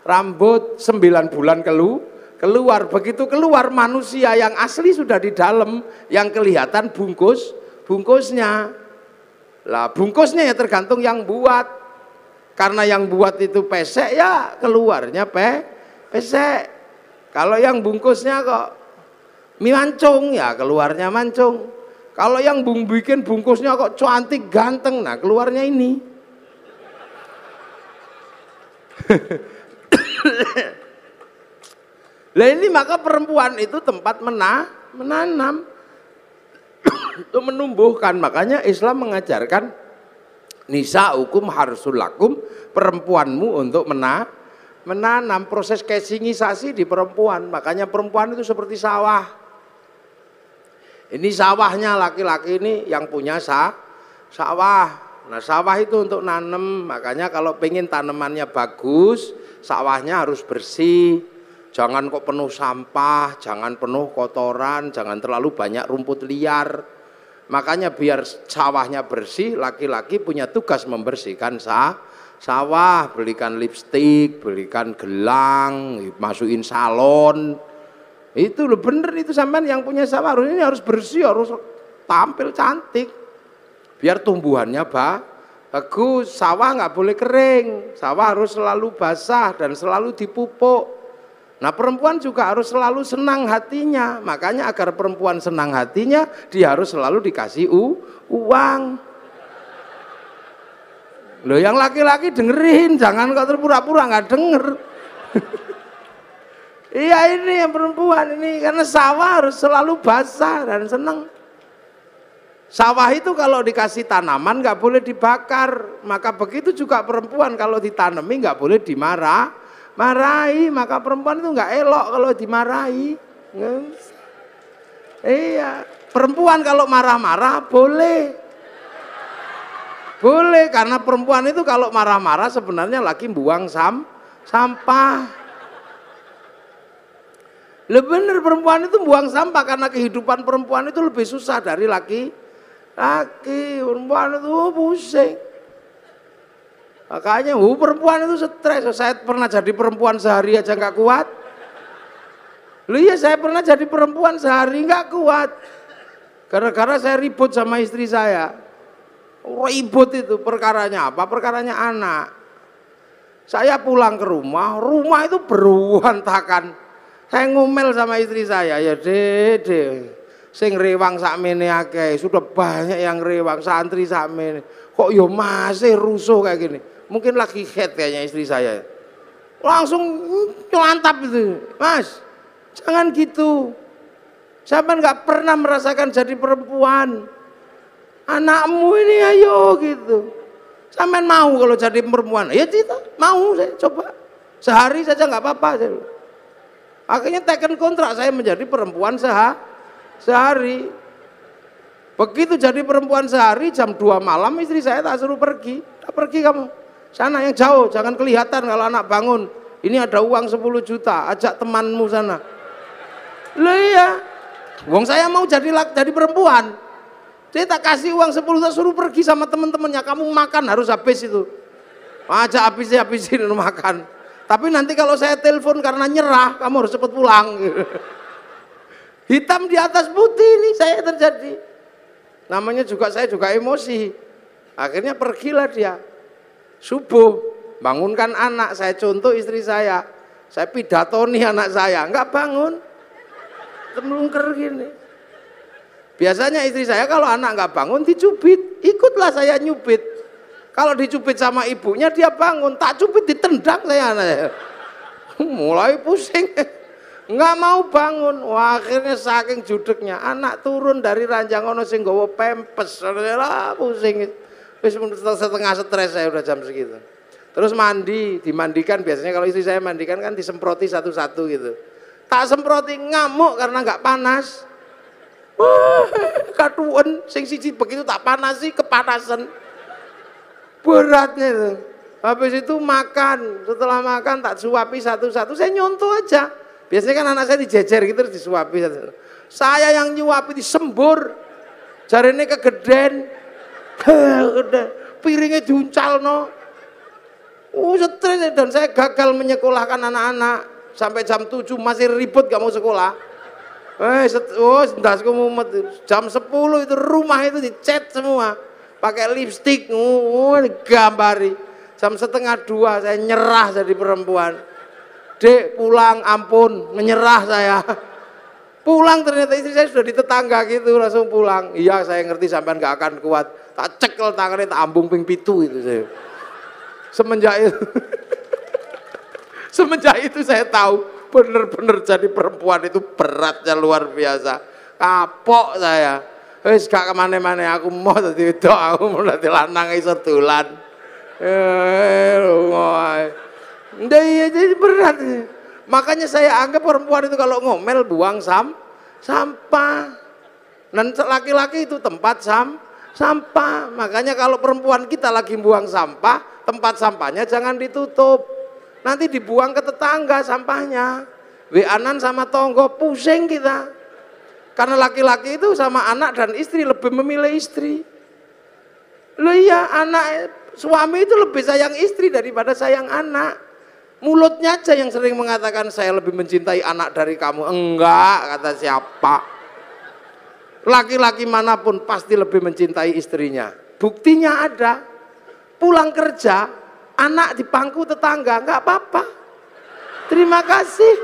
rambut 9 bulan keluar. Begitu keluar manusia yang asli sudah di dalam, yang kelihatan bungkusnya. Lah bungkusnya ya tergantung yang buat. Karena yang buat itu pesek ya keluarnya pesek. Kalau yang bungkusnya kok mancung ya keluarnya mancung. Kalau yang bikin bungkusnya kok cantik ganteng, nah keluarnya ini. Lah ini maka perempuan itu tempat menanam. Untuk menumbuhkan, makanya Islam mengajarkan nisa hukum harsul lakum, perempuanmu untuk menanam. Proses casingisasi di perempuan, makanya perempuan itu seperti sawah. Ini sawahnya laki-laki ini yang punya sawah. Nah sawah itu untuk nanam, makanya kalau pengen tanamannya bagus, sawahnya harus bersih. Jangan kok penuh sampah, jangan penuh kotoran, jangan terlalu banyak rumput liar. Makanya biar sawahnya bersih, laki-laki punya tugas membersihkan sawah, belikan lipstik, belikan gelang, masukin salon. Itu loh bener itu sampean yang punya sawah ini harus bersih, harus tampil cantik. Biar tumbuhannya bagus, sawah nggak boleh kering, sawah harus selalu basah dan selalu dipupuk. Nah perempuan juga harus selalu senang hatinya, makanya agar perempuan senang hatinya dia harus selalu dikasih uang. Loh yang laki-laki dengerin, jangan kok terpura-pura nggak denger. Iya ini yang perempuan ini, karena sawah harus selalu basah dan senang. Sawah itu kalau dikasih tanaman nggak boleh dibakar, maka begitu juga perempuan kalau ditanami nggak boleh marahi, maka perempuan itu nggak elok kalau dimarahi. Iya, perempuan kalau marah-marah boleh, karena perempuan itu kalau marah-marah sebenarnya lagi buang sampah. Lebih bener perempuan itu buang sampah karena kehidupan perempuan itu lebih susah dari laki. Perempuan itu pusing. Makanya perempuan itu stres. Saya pernah jadi perempuan sehari aja nggak kuat. Loh iya saya pernah jadi perempuan sehari nggak kuat. Gara-gara saya ribut sama istri saya. Ribut itu perkaranya apa? Perkaranya anak. Saya pulang ke rumah itu berantakan. Saya ngomel sama istri saya, ya Dede, sing rewang sakmene akeh, sudah banyak yang rewang, santri sakmene. Kok yo masih rusuh kayak gini? Mungkin lagi head kayaknya istri saya. Langsung mantap itu. Mas, jangan gitu. Sampai nggak pernah merasakan jadi perempuan. Anakmu ini ayo gitu. Sampai mau kalau jadi perempuan. Ya tidak, mau saya coba. Sehari saja nggak apa-apa. Akhirnya teken kontrak saya menjadi perempuan sehari. Begitu jadi perempuan sehari jam 2 malam istri saya tak suruh pergi. Pergi kamu. Sana yang jauh, jangan kelihatan kalau anak bangun. Ini ada uang 10 juta, ajak temanmu sana. Loh iya, wong saya mau jadi perempuan. Saya tak kasih uang 10 juta, suruh pergi sama teman-temannya. Kamu makan harus habis itu. Ajak habisin makan. Tapi nanti kalau saya telepon karena nyerah, kamu harus cepat pulang. Hitam di atas putih ini saya terjadi. Namanya juga saya juga emosi. Akhirnya pergilah dia. Subuh, bangunkan anak, saya contoh istri saya pidatoni anak saya, enggak bangun, melungker gini. Biasanya istri saya kalau anak enggak bangun dicubit, ikutlah saya nyubit. Kalau dicubit sama ibunya dia bangun, tak cubit ditendang saya anaknya. Mulai pusing, enggak mau bangun. Wah, akhirnya saking judeknya anak turun dari ranjang ono sing nggawa pempes, pusing. Setengah stres saya udah jam segitu. Terus dimandikan biasanya kalau istri saya mandikan kan disemproti satu-satu gitu. Tak semproti ngamuk karena nggak panas. Wah, katuan sing siji begitu tak panas sih kepanasan. Beratnya itu. Habis itu makan, setelah makan tak suapi satu-satu, saya nyontoh aja. Biasanya kan anak saya dijejer gitu terus disuapi satu-satu. Saya yang nyuapi disembur. Jarene kegeden. Udah piringnya diuncal no. Stres dan saya gagal menyekolahkan anak-anak sampai jam 7 masih ribut gak mau sekolah. Ndasku mumet. Jam 10 itu rumah itu dicat semua. Pakai lipstik, digambari. Jam 1:30 saya nyerah jadi perempuan. Dek pulang, ampun, menyerah saya. Pulang ternyata istri saya sudah di tetangga gitu, langsung pulang. Iya saya ngerti sampean gak akan kuat. Tak cekel tangannya, tak ambung ping pitu itu saya. Semenjak itu, semenjak itu saya tahu bener-bener jadi perempuan itu beratnya luar biasa. Kapok saya. Wis gak kemana-mana, aku mau dadi wedok, aku mau dadi lanang iso dolan. Iya jadi berat. Makanya saya anggap perempuan itu kalau ngomel buang sampah. Dan laki-laki itu tempat sampah. Makanya kalau perempuan kita lagi buang sampah, tempat sampahnya jangan ditutup. Nanti dibuang ke tetangga sampahnya. Weanan sama tonggo, pusing kita. Karena laki-laki itu sama anak dan istri lebih memilih istri. Loh iya, suami itu lebih sayang istri daripada sayang anak. Mulutnya aja yang sering mengatakan saya lebih mencintai anak dari kamu. Enggak, kata siapa? Laki-laki manapun pasti lebih mencintai istrinya. Buktinya ada. Pulang kerja, anak di pangku tetangga, enggak apa-apa. Terima kasih.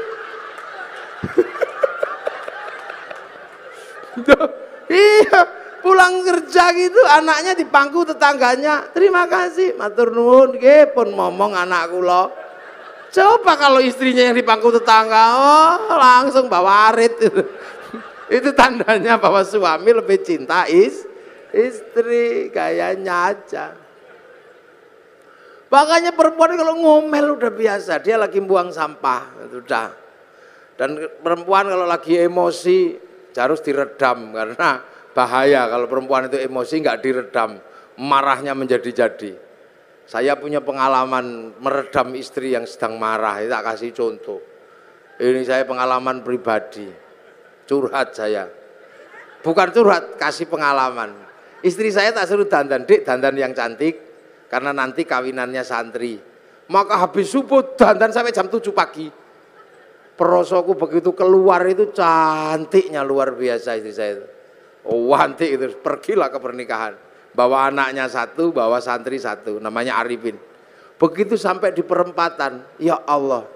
Iya, pulang kerja gitu anaknya di pangku tetangganya. Terima kasih, matur nuwun nggih pun ngomong anak kula. Coba kalau istrinya yang di pangku tetangga, oh langsung bawa arit itu. Itu tandanya bahwa suami lebih cinta istri, kayaknya aja. Makanya perempuan kalau ngomel udah biasa, dia lagi buang sampah, udah. Dan perempuan kalau lagi emosi harus diredam karena bahaya kalau perempuan itu emosi nggak diredam, marahnya menjadi-jadi. Saya punya pengalaman meredam istri yang sedang marah, tak kasih contoh. Ini saya pengalaman pribadi, curhat saya. Bukan curhat, kasih pengalaman. Istri saya tak suruh dandan, Dik, dandan yang cantik, karena nanti kawinannya santri. Maka habis subuh dandan sampai jam 7 pagi. Perosoku begitu keluar itu cantiknya luar biasa istri saya itu. Oh cantik itu, pergilah ke pernikahan. Bawa anaknya satu, bawa santri satu, namanya Arifin. Begitu sampai di perempatan, ya Allah,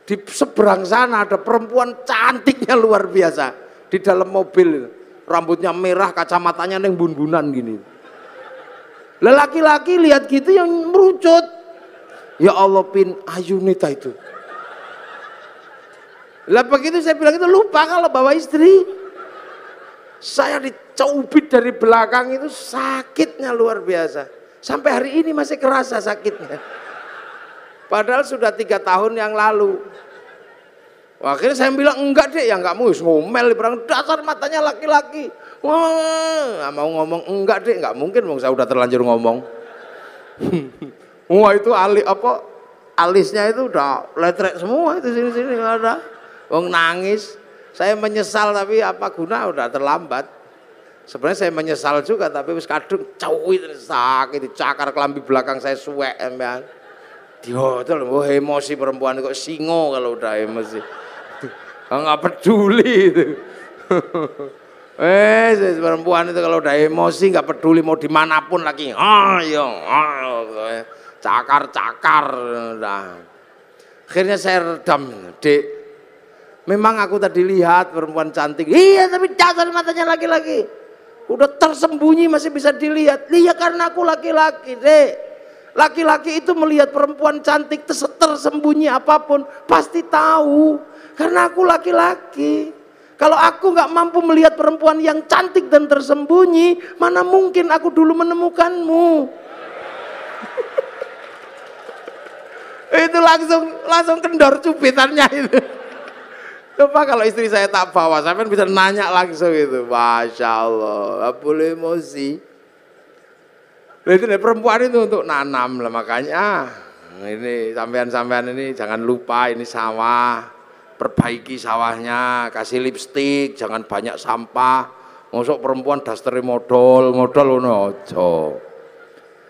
di seberang sana ada perempuan cantiknya luar biasa. Di dalam mobil, rambutnya merah, kacamatanya neng bun-bunan gini. Lelaki-laki lihat gitu yang merucut. Ya Allah Pin, Ayunita itu. Lah begitu saya bilang itu lupa kalau bawa istri. Saya dicubit dari belakang itu sakitnya luar biasa. Sampai hari ini masih kerasa sakitnya. Padahal sudah 3 tahun yang lalu. Akhirnya saya bilang enggak deh, ya enggak mau ngomel, berang dasar matanya laki-laki. Wah, mau ngomong enggak deh, enggak mungkin, saya udah terlanjur ngomong. Wah itu alisnya itu udah letrek semua itu sini-sini nggak ada. Wong nangis. Saya menyesal tapi apa guna, udah terlambat. Sebenarnya saya menyesal juga tapi wis kadung cawit sakit dicakar kelambi belakang saya suwek emang. Dihotel emosi perempuan kok singo kalau udah emosi. Enggak peduli itu. Perempuan itu kalau udah emosi enggak peduli mau dimanapun lagi. Cakar-cakar udah. Akhirnya saya redam, Dek. Memang aku tadi lihat perempuan cantik. Iya, tapi dasar matanya laki-laki. Udah tersembunyi masih bisa dilihat. Iya karena aku laki-laki, Dek. Laki-laki itu melihat perempuan cantik tersembunyi apapun pasti tahu. Karena aku laki-laki. Kalau aku nggak mampu melihat perempuan yang cantik dan tersembunyi, mana mungkin aku dulu menemukanmu. Itu langsung kendor cubitannya itu. Coba kalau istri saya tak bawa, saya kan bisa nanya langsung itu. Masya Allah, gak boleh emosi. Itu perempuan itu untuk nanam lah, makanya ini sampean-sampean ini jangan lupa ini sawah, perbaiki sawahnya, kasih lipstik, jangan banyak sampah. Mosok perempuan dasteri modal ngono aja.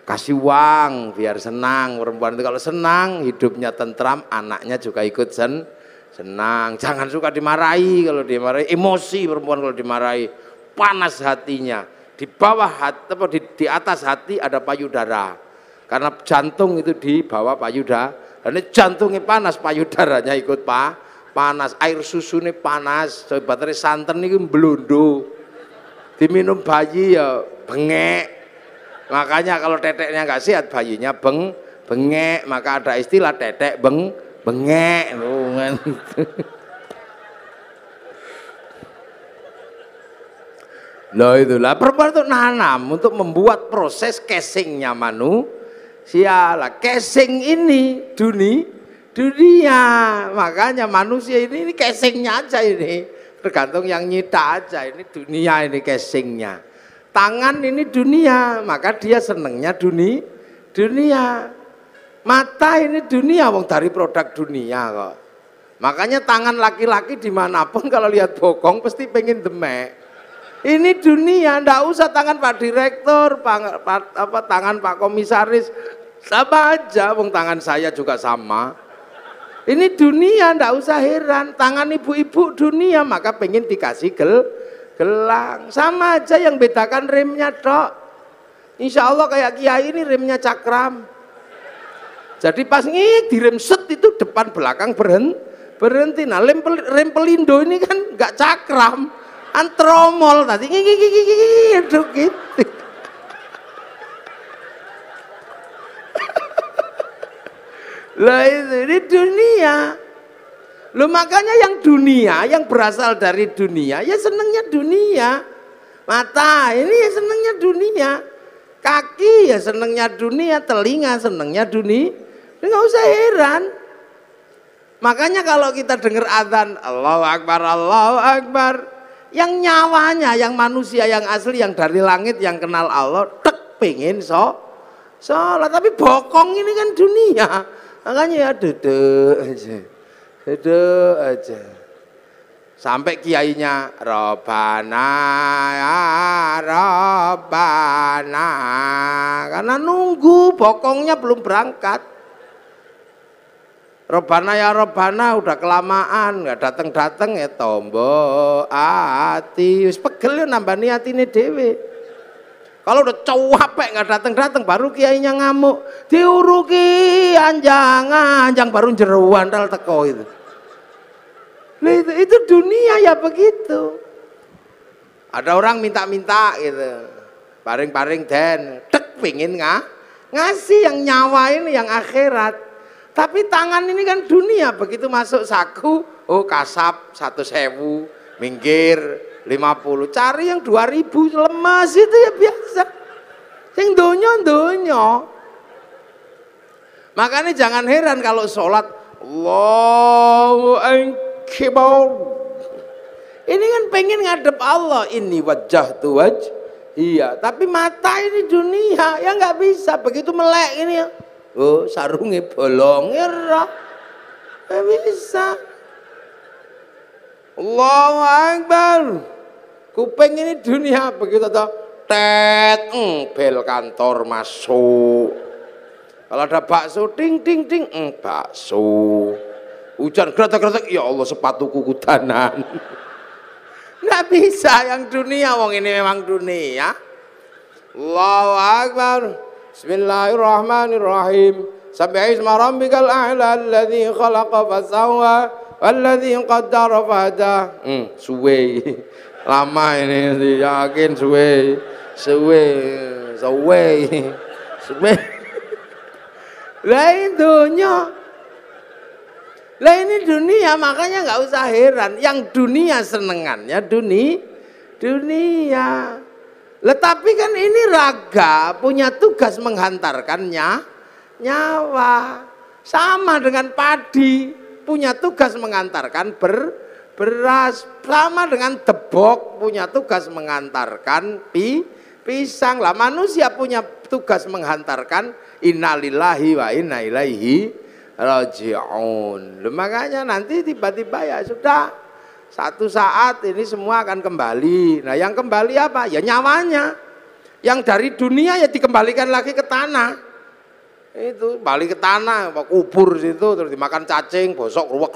Kasih uang biar senang perempuan itu, kalau senang hidupnya tentram, anaknya juga ikut senang. Jangan suka dimarahi, kalau dimarahi emosi perempuan, kalau dimarahi panas hatinya. Di bawah hati apa di atas hati ada payudara. Karena jantung itu di bawah payudara. Dan jantungnya panas, payudaranya ikut panas. Air susu ini panas. Baterai santan ini belundu. Diminum bayi ya bengek. Makanya kalau teteknya nggak sehat, bayinya bengek. Maka ada istilah tetek bengek. Loh itulah perempuan itu nanam untuk membuat proses casingnya manusia lah. Casing ini dunia. Makanya manusia ini casingnya aja ini. Tergantung yang nyita aja, ini dunia ini casingnya. Tangan ini dunia, maka dia senengnya dunia. Mata ini dunia, wong dari produk dunia kok. Makanya tangan laki-laki dimanapun kalau lihat bokong pasti pengen demek. Ini dunia, ndak usah tangan Pak Direktur, tangan Pak Komisaris, sama aja, wong tangan saya juga sama. Ini dunia, ndak usah heran. Tangan ibu-ibu dunia, maka pengen dikasih gelang. Sama aja, yang bedakan remnya tok. Insya Allah kayak kiai ini remnya cakram. Jadi pas di rem set itu depan belakang berhenti. Nah rem pelindo ini kan nggak cakram. Antromol tadi aduh gitu. Lah ini dunia. Loh makanya yang dunia, yang berasal dari dunia, ya senengnya dunia. Mata ini ya senengnya dunia. Kaki ya senengnya dunia, telinga senengnya dunia. Nggak usah heran. Makanya kalau kita dengar adzan Allahu Akbar, Allahu Akbar, yang nyawanya, yang manusia, yang asli, yang dari langit, yang kenal Allah, tek pengen sholat. Tapi bokong ini kan dunia. Makanya ya duduk aja. Sampai kiainya Robbana ya Robbana, karena nunggu bokongnya belum berangkat. Robbana ya Robbana udah kelamaan nggak dateng ya tombo ati wis pegel yo nambani atine dhewe. Kalau udah capek nggak dateng baru kiainya ngamuk, diuruki anjang baru jeruan dal teko itu. Nah, itu dunia ya begitu. Ada orang minta gitu, paring den, tek pingin ngasih yang nyawa ini, yang akhirat. Tapi tangan ini kan dunia, begitu masuk saku, oh kasap 1.000, minggir 50, cari yang 2.000, lemas itu ya biasa. Yang donyo. Makanya jangan heran kalau sholat Allahu Akbar. Ini kan pengen ngadep Allah, ini wajah tuh iya. Tapi mata ini dunia, ya nggak bisa. Begitu melek ini ya. Oh sarungnya bolong ya, nggak bisa. Allahu Akbar. Kuping ini dunia, begitu toh tet, bel kantor masuk. Kalau ada bakso, ting, bakso. Hujan gratak, ya Allah sepatuku kudanan. Nggak bisa yang dunia, wong ini memang dunia. Allahu Akbar. Bismillahirrahmanirrahim. Sabbihisma rabbikal a'la alladzi khalaqa fasawwa walladzi qaddara fahada. Suwe. Lama ini yakin suwe. Lah ini dunia, makanya nggak usah heran. Yang dunia senengannya dunia. Tetapi kan ini raga punya tugas menghantarkannya nyawa. Sama dengan padi punya tugas mengantarkan beras. Sama dengan debok punya tugas mengantarkan pisang. Lah manusia punya tugas menghantarkan innalillahi wa inna ilaihi raji'un. Makanya nanti tiba-tiba ya sudah, satu saat ini semua akan kembali. Nah yang kembali apa? Ya nyawanya. Yang dari dunia ya dikembalikan lagi ke tanah. Itu balik ke tanah, kubur situ, terus dimakan cacing, bosok, ruwak,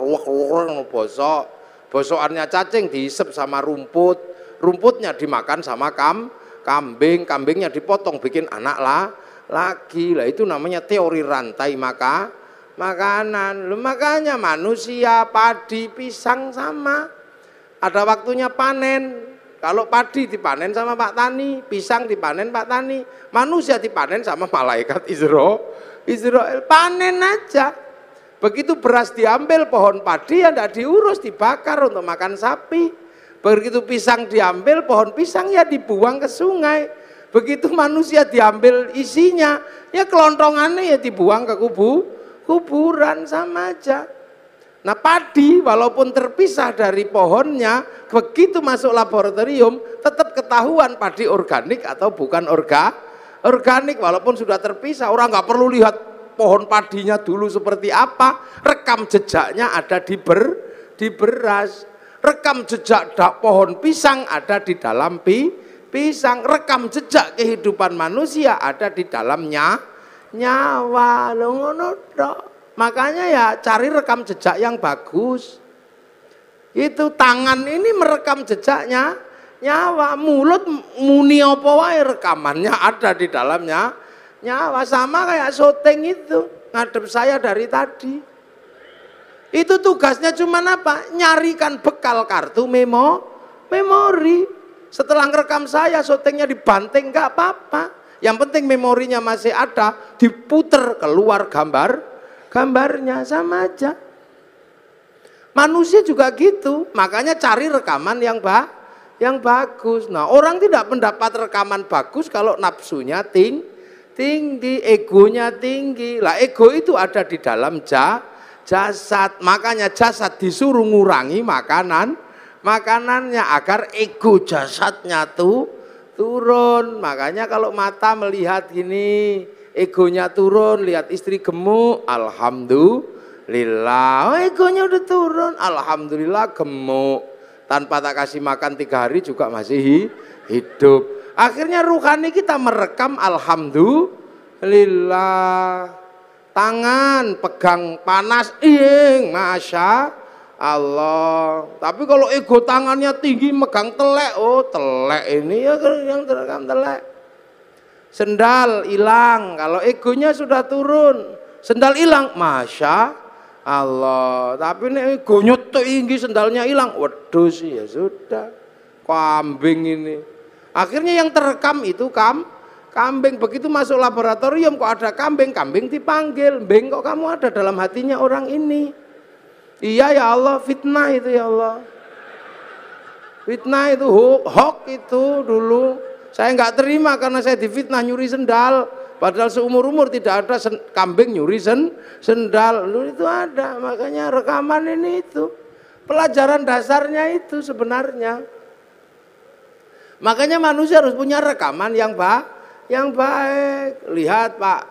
bosok. Bosokannya cacing diisep sama rumput, rumputnya dimakan sama kambing, kambingnya dipotong bikin anak lagi. Lah itu namanya teori rantai makanan. Makanya manusia, padi, pisang sama. Ada waktunya panen. Kalau padi dipanen sama Pak Tani, pisang dipanen Pak Tani, manusia dipanen sama malaikat Israel, panen aja. Begitu beras diambil, pohon padi ya tidak diurus, dibakar untuk makan sapi. Begitu pisang diambil, pohon pisang ya dibuang ke sungai. Begitu manusia diambil isinya, ya kelontongannya ya dibuang ke kuburan, sama aja. Nah padi walaupun terpisah dari pohonnya, begitu masuk laboratorium tetap ketahuan padi organik atau bukan organik walaupun sudah terpisah. Orang nggak perlu lihat pohon padinya dulu seperti apa, rekam jejaknya ada di beras, rekam jejak pohon pisang ada di dalam pisang, rekam jejak kehidupan manusia ada di dalamnya nyawa. Makanya ya cari rekam jejak yang bagus. Itu tangan ini merekam jejaknya nyawa, mulut muni apa wae rekamannya ada di dalamnya nyawa. Sama kayak syuting itu, ngadep saya dari tadi. Itu tugasnya cuma apa? Nyarikan bekal kartu memori. Setelah ngerekam saya, syutingnya dibanting nggak apa-apa. Yang penting memorinya masih ada, diputer keluar gambarnya, sama aja. Manusia juga gitu, makanya cari rekaman yang bagus. Nah, orang tidak mendapat rekaman bagus kalau nafsunya tinggi, egonya tinggi. Lah ego itu ada di dalam jasad, makanya jasad disuruh ngurangi makanannya agar ego jasadnya turun. Makanya kalau mata melihat gini, egonya turun, lihat istri gemuk, alhamdulillah, egonya udah turun, alhamdulillah gemuk. Tanpa tak kasih makan 3 hari juga masih hidup. Akhirnya ruhani kita merekam alhamdulillah. Tangan pegang panas, masya Allah. Tapi kalau ego tangannya tinggi megang telek, oh telek ini ya yang terekam telek. Sendal hilang, kalau egonya sudah turun, sendal hilang, masya Allah. Tapi ini egonya tinggi, sendalnya hilang, waduh sih ya sudah, kambing ini. Akhirnya yang terekam itu kambing. Begitu masuk laboratorium kok ada kambing dipanggil, "Beng, kok kamu ada dalam hatinya orang ini?" "Iya ya Allah, fitnah itu ya Allah." Fitnah itu, hoax itu dulu. Saya nggak terima karena saya difitnah nyuri sendal. Padahal seumur-umur tidak ada kambing nyuri sendal. Lu itu ada, makanya rekaman ini itu. Pelajaran dasarnya itu sebenarnya. Makanya manusia harus punya rekaman yang baik. Lihat Pak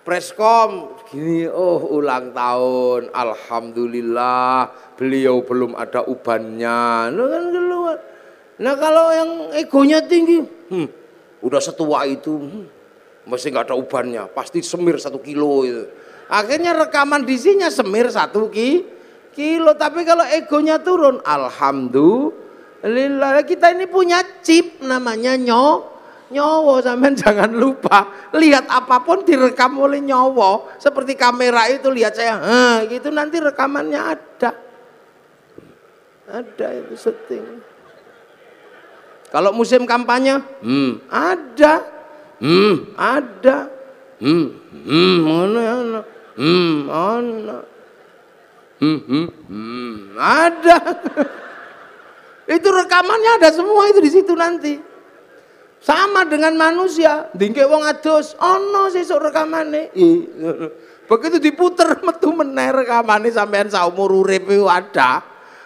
Preskom gini, oh ulang tahun, alhamdulillah beliau belum ada ubannya. Lu kan keluar. Nah kalau yang egonya tinggi, udah setua itu, masih nggak ada ubannya, pasti semir 1 kilo itu. Akhirnya rekaman disinya semir 1 kilo. Tapi kalau egonya turun, alhamdulillah. Kita ini punya chip namanya nyowo. Sampean jangan lupa, lihat apapun direkam oleh nyowo. Seperti kamera itu, lihat saya, gitu nanti rekamannya ada itu setting. Kalau musim kampanye, ada, ada. Itu rekamannya ada semua itu di situ nanti. Sama dengan manusia, dingke wong adus, ono sesuk rekamane. Begitu diputer metu meneh rekamane sampean saumur urip ada.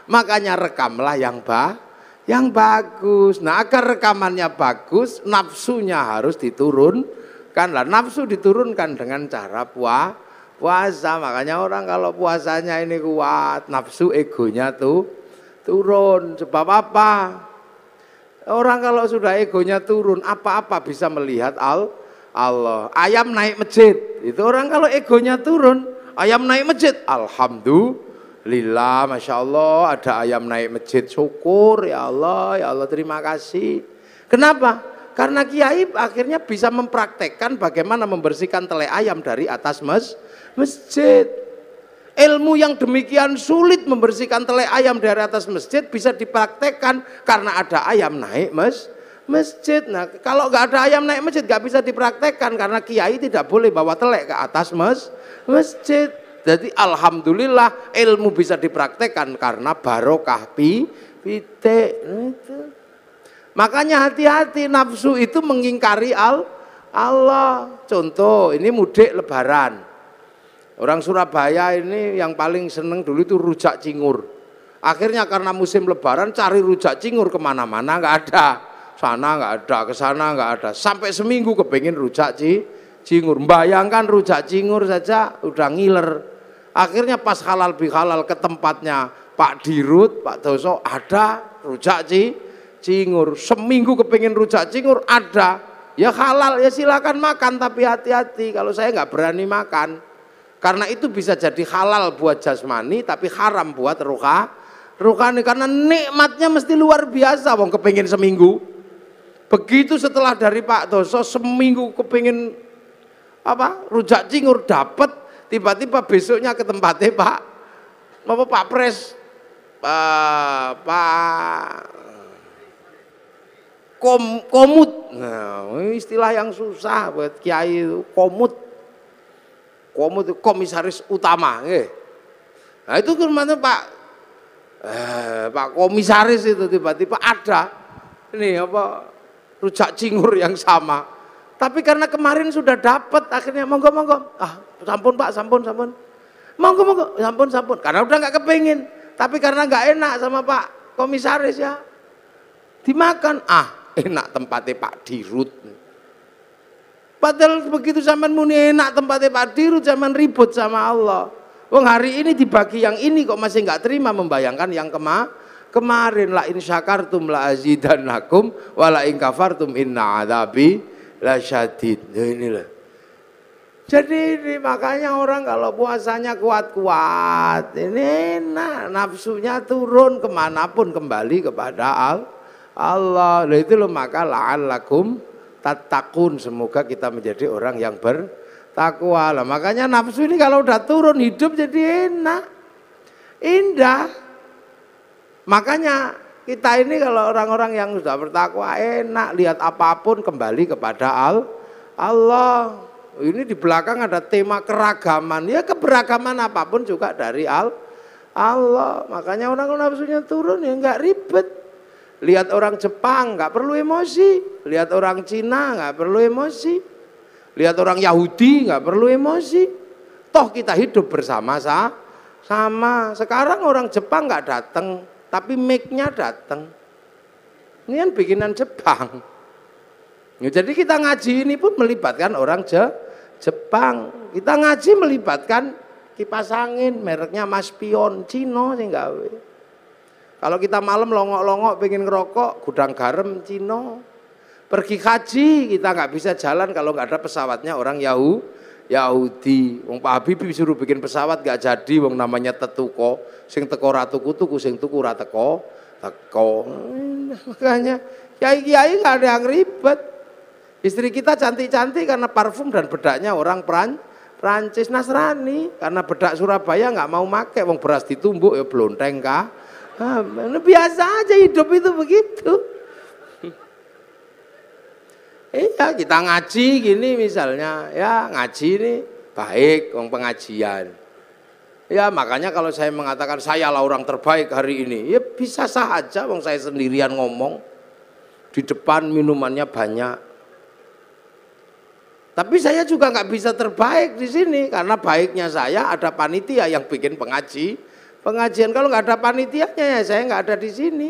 Makanya rekamlah yang yang bagus. Nah, agar rekamannya bagus, nafsunya harus diturunkan. Lah, nafsu diturunkan dengan cara puasa. Makanya orang kalau puasanya ini kuat, nafsu egonya tuh turun. Sebab apa? Orang kalau sudah egonya turun, apa-apa bisa melihat Allah. Ayam naik masjid, itu orang kalau egonya turun, ayam naik masjid, alhamdulillah, masya Allah, ada ayam naik masjid, syukur ya Allah terima kasih. Kenapa? Karena kiai akhirnya bisa mempraktekkan bagaimana membersihkan tele ayam dari atas masjid. Ilmu yang demikian sulit membersihkan tele ayam dari atas masjid bisa dipraktekkan karena ada ayam naik masjid. Nah, kalau nggak ada ayam naik masjid nggak bisa dipraktekkan karena kiai tidak boleh bawa telek ke atas masjid. Jadi alhamdulillah ilmu bisa dipraktekkan karena barokah pitik. Makanya hati-hati, nafsu itu mengingkari Allah. Contoh, ini mudik lebaran. Orang Surabaya ini yang paling seneng dulu itu rujak cingur. Akhirnya karena musim lebaran cari rujak cingur kemana-mana nggak ada. Sana nggak ada, ke sana nggak ada. Sampai seminggu kepengen rujak cingur. Bayangkan rujak cingur saja udah ngiler. Akhirnya pas halal bihalal ke tempatnya Pak Dirut, Pak Doso, ada rujak cingur. Seminggu kepengen rujak cingur ada. Ya halal, ya silakan makan tapi hati-hati. Kalau saya nggak berani makan. Karena itu bisa jadi halal buat jasmani tapi haram buat rohani. Karena nikmatnya mesti luar biasa. Wong kepengen seminggu. Begitu setelah dari Pak Doso seminggu kepengen rujak cingur dapat, tiba-tiba besoknya ke tempatnya Pak Pres, Pak komut. Nah, istilah yang susah buat kiai itu komut itu komisaris utama. Nah itu kemana Pak komisaris itu tiba-tiba ada ini rujak cingur yang sama. Tapi karena kemarin sudah dapat akhirnya monggo. Sampun Pak, sampun. Monggo, sampun. Karena udah nggak kepengin. Tapi karena nggak enak sama Pak komisaris ya dimakan. Enak tempatnya Pak Dirut. Padahal begitu zaman muni enak tempatnya Pak Dirut, zaman ribut sama Allah. Wong hari ini dibagi yang ini kok masih nggak terima membayangkan yang kemarin. La in syakartum la azidannakum wa la in kafartum inna adzabi lasyadid. Nah inilah. Jadi ini makanya orang kalau puasanya kuat-kuat, ini enak, nafsunya turun kemanapun kembali kepada Allah. Lah itu loh, maka la'allakum tattaqun, semoga kita menjadi orang yang bertakwa. Lah makanya nafsu ini kalau udah turun hidup jadi enak, indah. Makanya kita ini kalau orang-orang yang sudah bertakwa enak, lihat apapun kembali kepada Allah. Ini di belakang ada tema keragaman, ya keberagaman apapun juga dari Allah. Makanya orang nafsunya turun ya nggak ribet. Lihat orang Jepang nggak perlu emosi, lihat orang Cina nggak perlu emosi, lihat orang Yahudi nggak perlu emosi. Toh kita hidup bersama-sama. Sekarang orang Jepang nggak datang, tapi mic-nya datang. Ini kan bikinan Jepang. Ya, jadi kita ngaji ini pun melibatkan orang Jepang. Kita ngaji melibatkan kipas angin, mereknya Mas Pion, Cino sih gawe. Kalau kita malam longok-longok pengen ngerokok, gudang garam Cino. Pergi haji kita nggak bisa jalan kalau nggak ada pesawatnya orang Yahudi. Wong Pak Habibie disuruh bikin pesawat nggak jadi, wong namanya tetuko. Sing teko ra tuku, sing tuku ra teko. Makanya kiai-kiai nggak ada yang ribet. Istri kita cantik-cantik karena parfum dan bedaknya orang Prancis. Nasrani karena bedak Surabaya nggak mau make, wong beras ditumbuk ya blonteng kah. Biasa aja hidup itu begitu. Iya kita ngaji gini misalnya, ya ngaji ini baik, wong pengajian. Ya makanya kalau saya mengatakan saya lah orang terbaik hari ini, ya bisa saja, wong saya sendirian ngomong di depan minumannya banyak. Tapi saya juga nggak bisa terbaik di sini karena baiknya saya ada panitia yang bikin pengajian. Kalau nggak ada panitianya ya saya nggak ada di sini.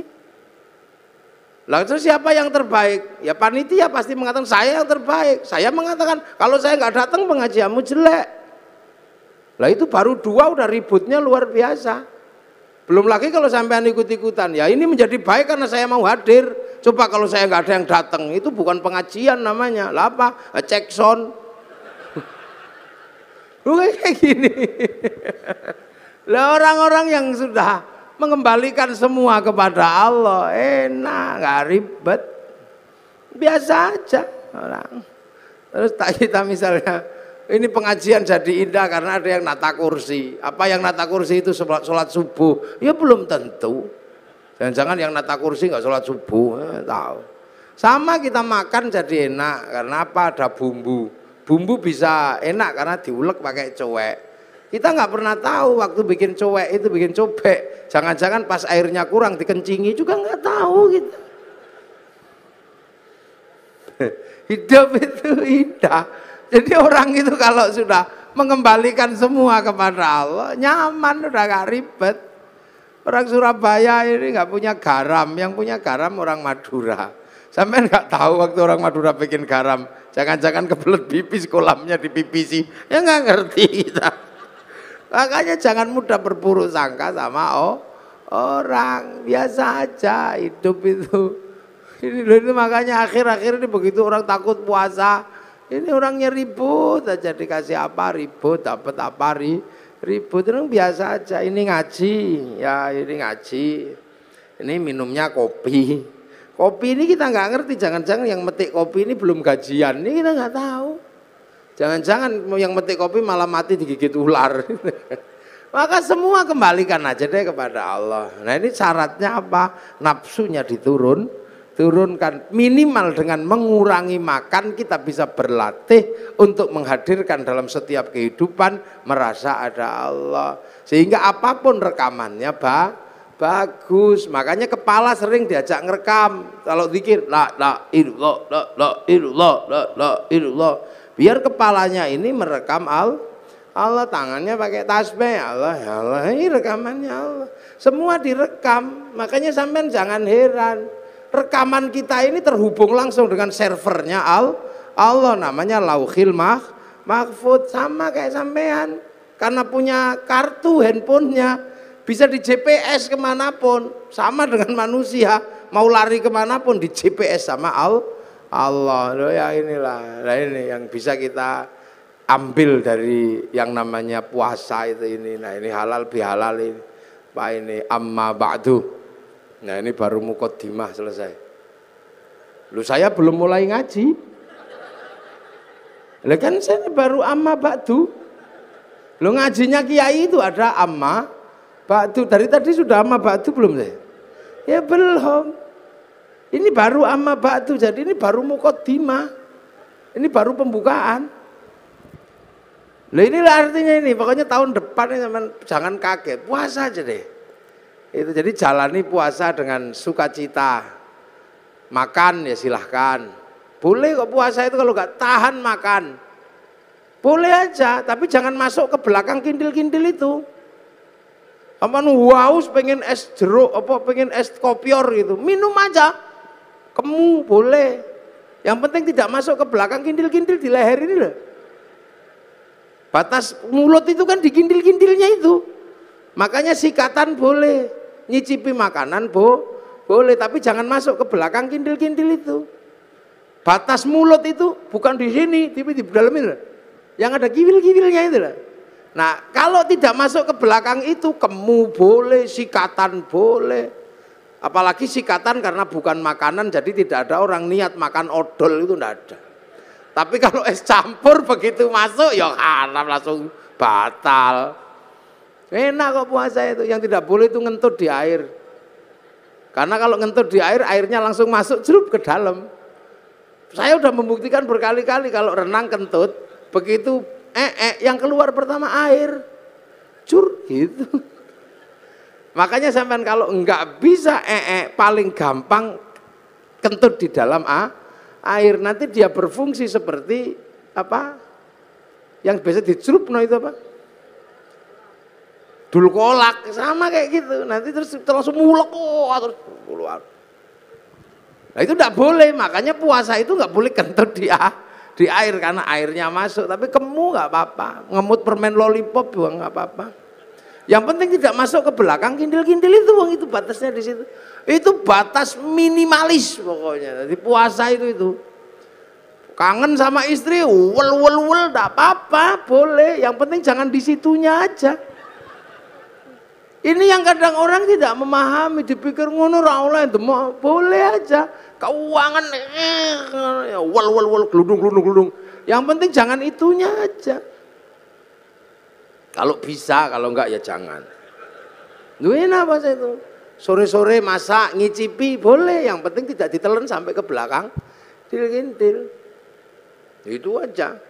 Lah terus siapa yang terbaik? Ya panitia pasti mengatakan saya yang terbaik. Saya mengatakan kalau saya nggak datang pengajianmu jelek. Lah itu baru 2 udah ributnya luar biasa. Belum lagi kalau sampean ikut-ikutan. Ya ini menjadi baik karena saya mau hadir. Coba kalau saya nggak ada yang datang, itu bukan pengajian namanya. Lah apa? Cek sound. Bukan kayak gini. Lah orang-orang yang sudah mengembalikan semua kepada Allah, enak, nggak ribet, biasa aja orang. Terus kita misalnya, ini pengajian jadi indah karena ada yang nata kursi. Apa yang nata kursi itu sholat subuh? Ya belum tentu. Jangan-jangan yang nata kursi nggak sholat subuh, tahu. Sama kita makan jadi enak karena apa? Ada bumbu. Bumbu bisa enak karena diulek pakai cowek. Kita nggak pernah tahu waktu bikin cowek itu bikin cobek. Jangan-jangan pas airnya kurang dikencingi juga nggak tahu gitu. Hidup itu indah. Jadi orang itu kalau sudah mengembalikan semua kepada Allah, nyaman, udah gak ribet. Orang Surabaya ini nggak punya garam, yang punya garam orang Madura. Sampai nggak tahu waktu orang Madura bikin garam, jangan-jangan kebelet pipis kolamnya dipipisi, ya nggak ngerti kita. Makanya jangan mudah berburuk sangka sama orang, biasa aja hidup itu. Ini makanya akhir-akhir ini begitu orang takut puasa, ini orangnya ribut aja, dikasih apa ribut, dapat apa ribut, itu biasa aja. Ini ngaji, ya ini ngaji, ini minumnya kopi. Kopi ini kita nggak ngerti, jangan-jangan yang metik kopi ini belum gajian, ini kita nggak tahu. Jangan-jangan yang metik kopi malah mati digigit ular. Maka semua kembalikan aja deh kepada Allah. Nah ini syaratnya apa? Nafsunya turunkan. Minimal dengan mengurangi makan kita bisa berlatih untuk menghadirkan dalam setiap kehidupan merasa ada Allah. Sehingga apapun rekamannya bagus. Makanya kepala sering diajak ngerekam. Kalau zikir la ilallah. Biar kepalanya ini merekam Allah, tangannya pakai tasbih, Allah, ya Allah, ini rekamannya Allah. Semua direkam, makanya sampean jangan heran. Rekaman kita ini terhubung langsung dengan servernya Allah, namanya Lauhil Mahfud, sama kayak sampean. Karena punya kartu handphonenya, bisa di GPS kemanapun, sama dengan manusia, mau lari kemanapun di GPS sama Allah. Loh ya inilah, nah ini yang bisa kita ambil dari yang namanya puasa itu ini. Nah ini halal bihalal ini. Pak ini amma ba'du. Nah ini baru muqaddimah selesai. Lu saya belum mulai ngaji. Lah kan saya baru amma ba'du. Lu ngajinya kiai itu ada amma ba'du. Dari tadi sudah amma ba'du belum saya? Ya belum. Ini baru amma ba'du, jadi ini baru muqaddimah. Ini baru pembukaan. Lah inilah artinya ini, pokoknya tahun depan ini jangan kaget, puasa aja deh. Itu jadi jalani puasa dengan sukacita. Makan ya silahkan. Boleh kok puasa itu kalau nggak tahan makan. Boleh aja, tapi jangan masuk ke belakang kindil-kindil itu. Aman haus pengen es jeruk, apa pengen es kopior gitu, minum aja. Kemu boleh. Yang penting tidak masuk ke belakang kindil-kindil di leher ini loh. Batas mulut itu kan di kindil-kindilnya itu. Makanya sikatan boleh, nyicipi makanan boleh, tapi jangan masuk ke belakang kindil-kindil itu. Batas mulut itu bukan di sini, tapi di dalam ini. Yang ada kiwil-kiwilnya itu loh. Nah, kalau tidak masuk ke belakang itu, kemu boleh, sikatan boleh. Apalagi sikatan karena bukan makanan, jadi tidak ada orang niat makan odol, itu tidak ada. Tapi kalau es campur begitu masuk ya haram, langsung batal. Enak kok puasa itu. Yang tidak boleh itu ngentut di air. Karena kalau ngentut di air, airnya langsung masuk jerup ke dalam. Saya udah membuktikan berkali-kali kalau renang kentut, begitu yang keluar pertama air. Cur gitu. Makanya sampean kalau enggak bisa paling gampang kentut di dalam air, nanti dia berfungsi seperti apa? Yang biasa dicelup itu apa? Dul kolak, sama kayak gitu. Nanti terus langsung mulek terus keluar. Nah itu tidak boleh, makanya puasa itu nggak boleh kentut di air karena airnya masuk. Tapi kamu nggak apa-apa, ngemut permen lollipop juga nggak apa-apa. Yang penting tidak masuk ke belakang kintil-kintil itu, Bang, itu batasnya di situ. Itu batas minimalis pokoknya. Jadi puasa itu. Kangen sama istri, wel enggak apa-apa, boleh. Yang penting jangan di situnya aja. Ini yang kadang orang tidak memahami, dipikir ngono ra oleh demok, boleh aja. Keuangan wel gludung. Yang penting jangan itunya aja. Kalau bisa, kalau enggak ya jangan. Duit apa sih itu? Sore-sore masak, ngicipi boleh, yang penting tidak ditelan sampai ke belakang. Kintil. Itu aja.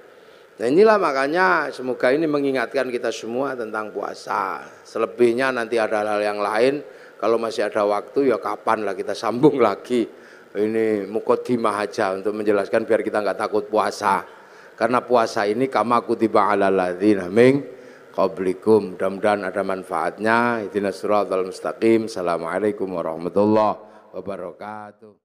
Nah inilah makanya semoga ini mengingatkan kita semua tentang puasa. Selebihnya nanti ada hal yang lain. Kalau masih ada waktu ya kapan lah kita sambung lagi. Ini muqaddimah aja untuk menjelaskan biar kita nggak takut puasa. Karena puasa ini kama kutiba alal ladzina min qablikum. Mudah-mudahan ada manfaatnya. Ihdinas siratal mustaqim. Assalamualaikum warahmatullahi wabarakatuh.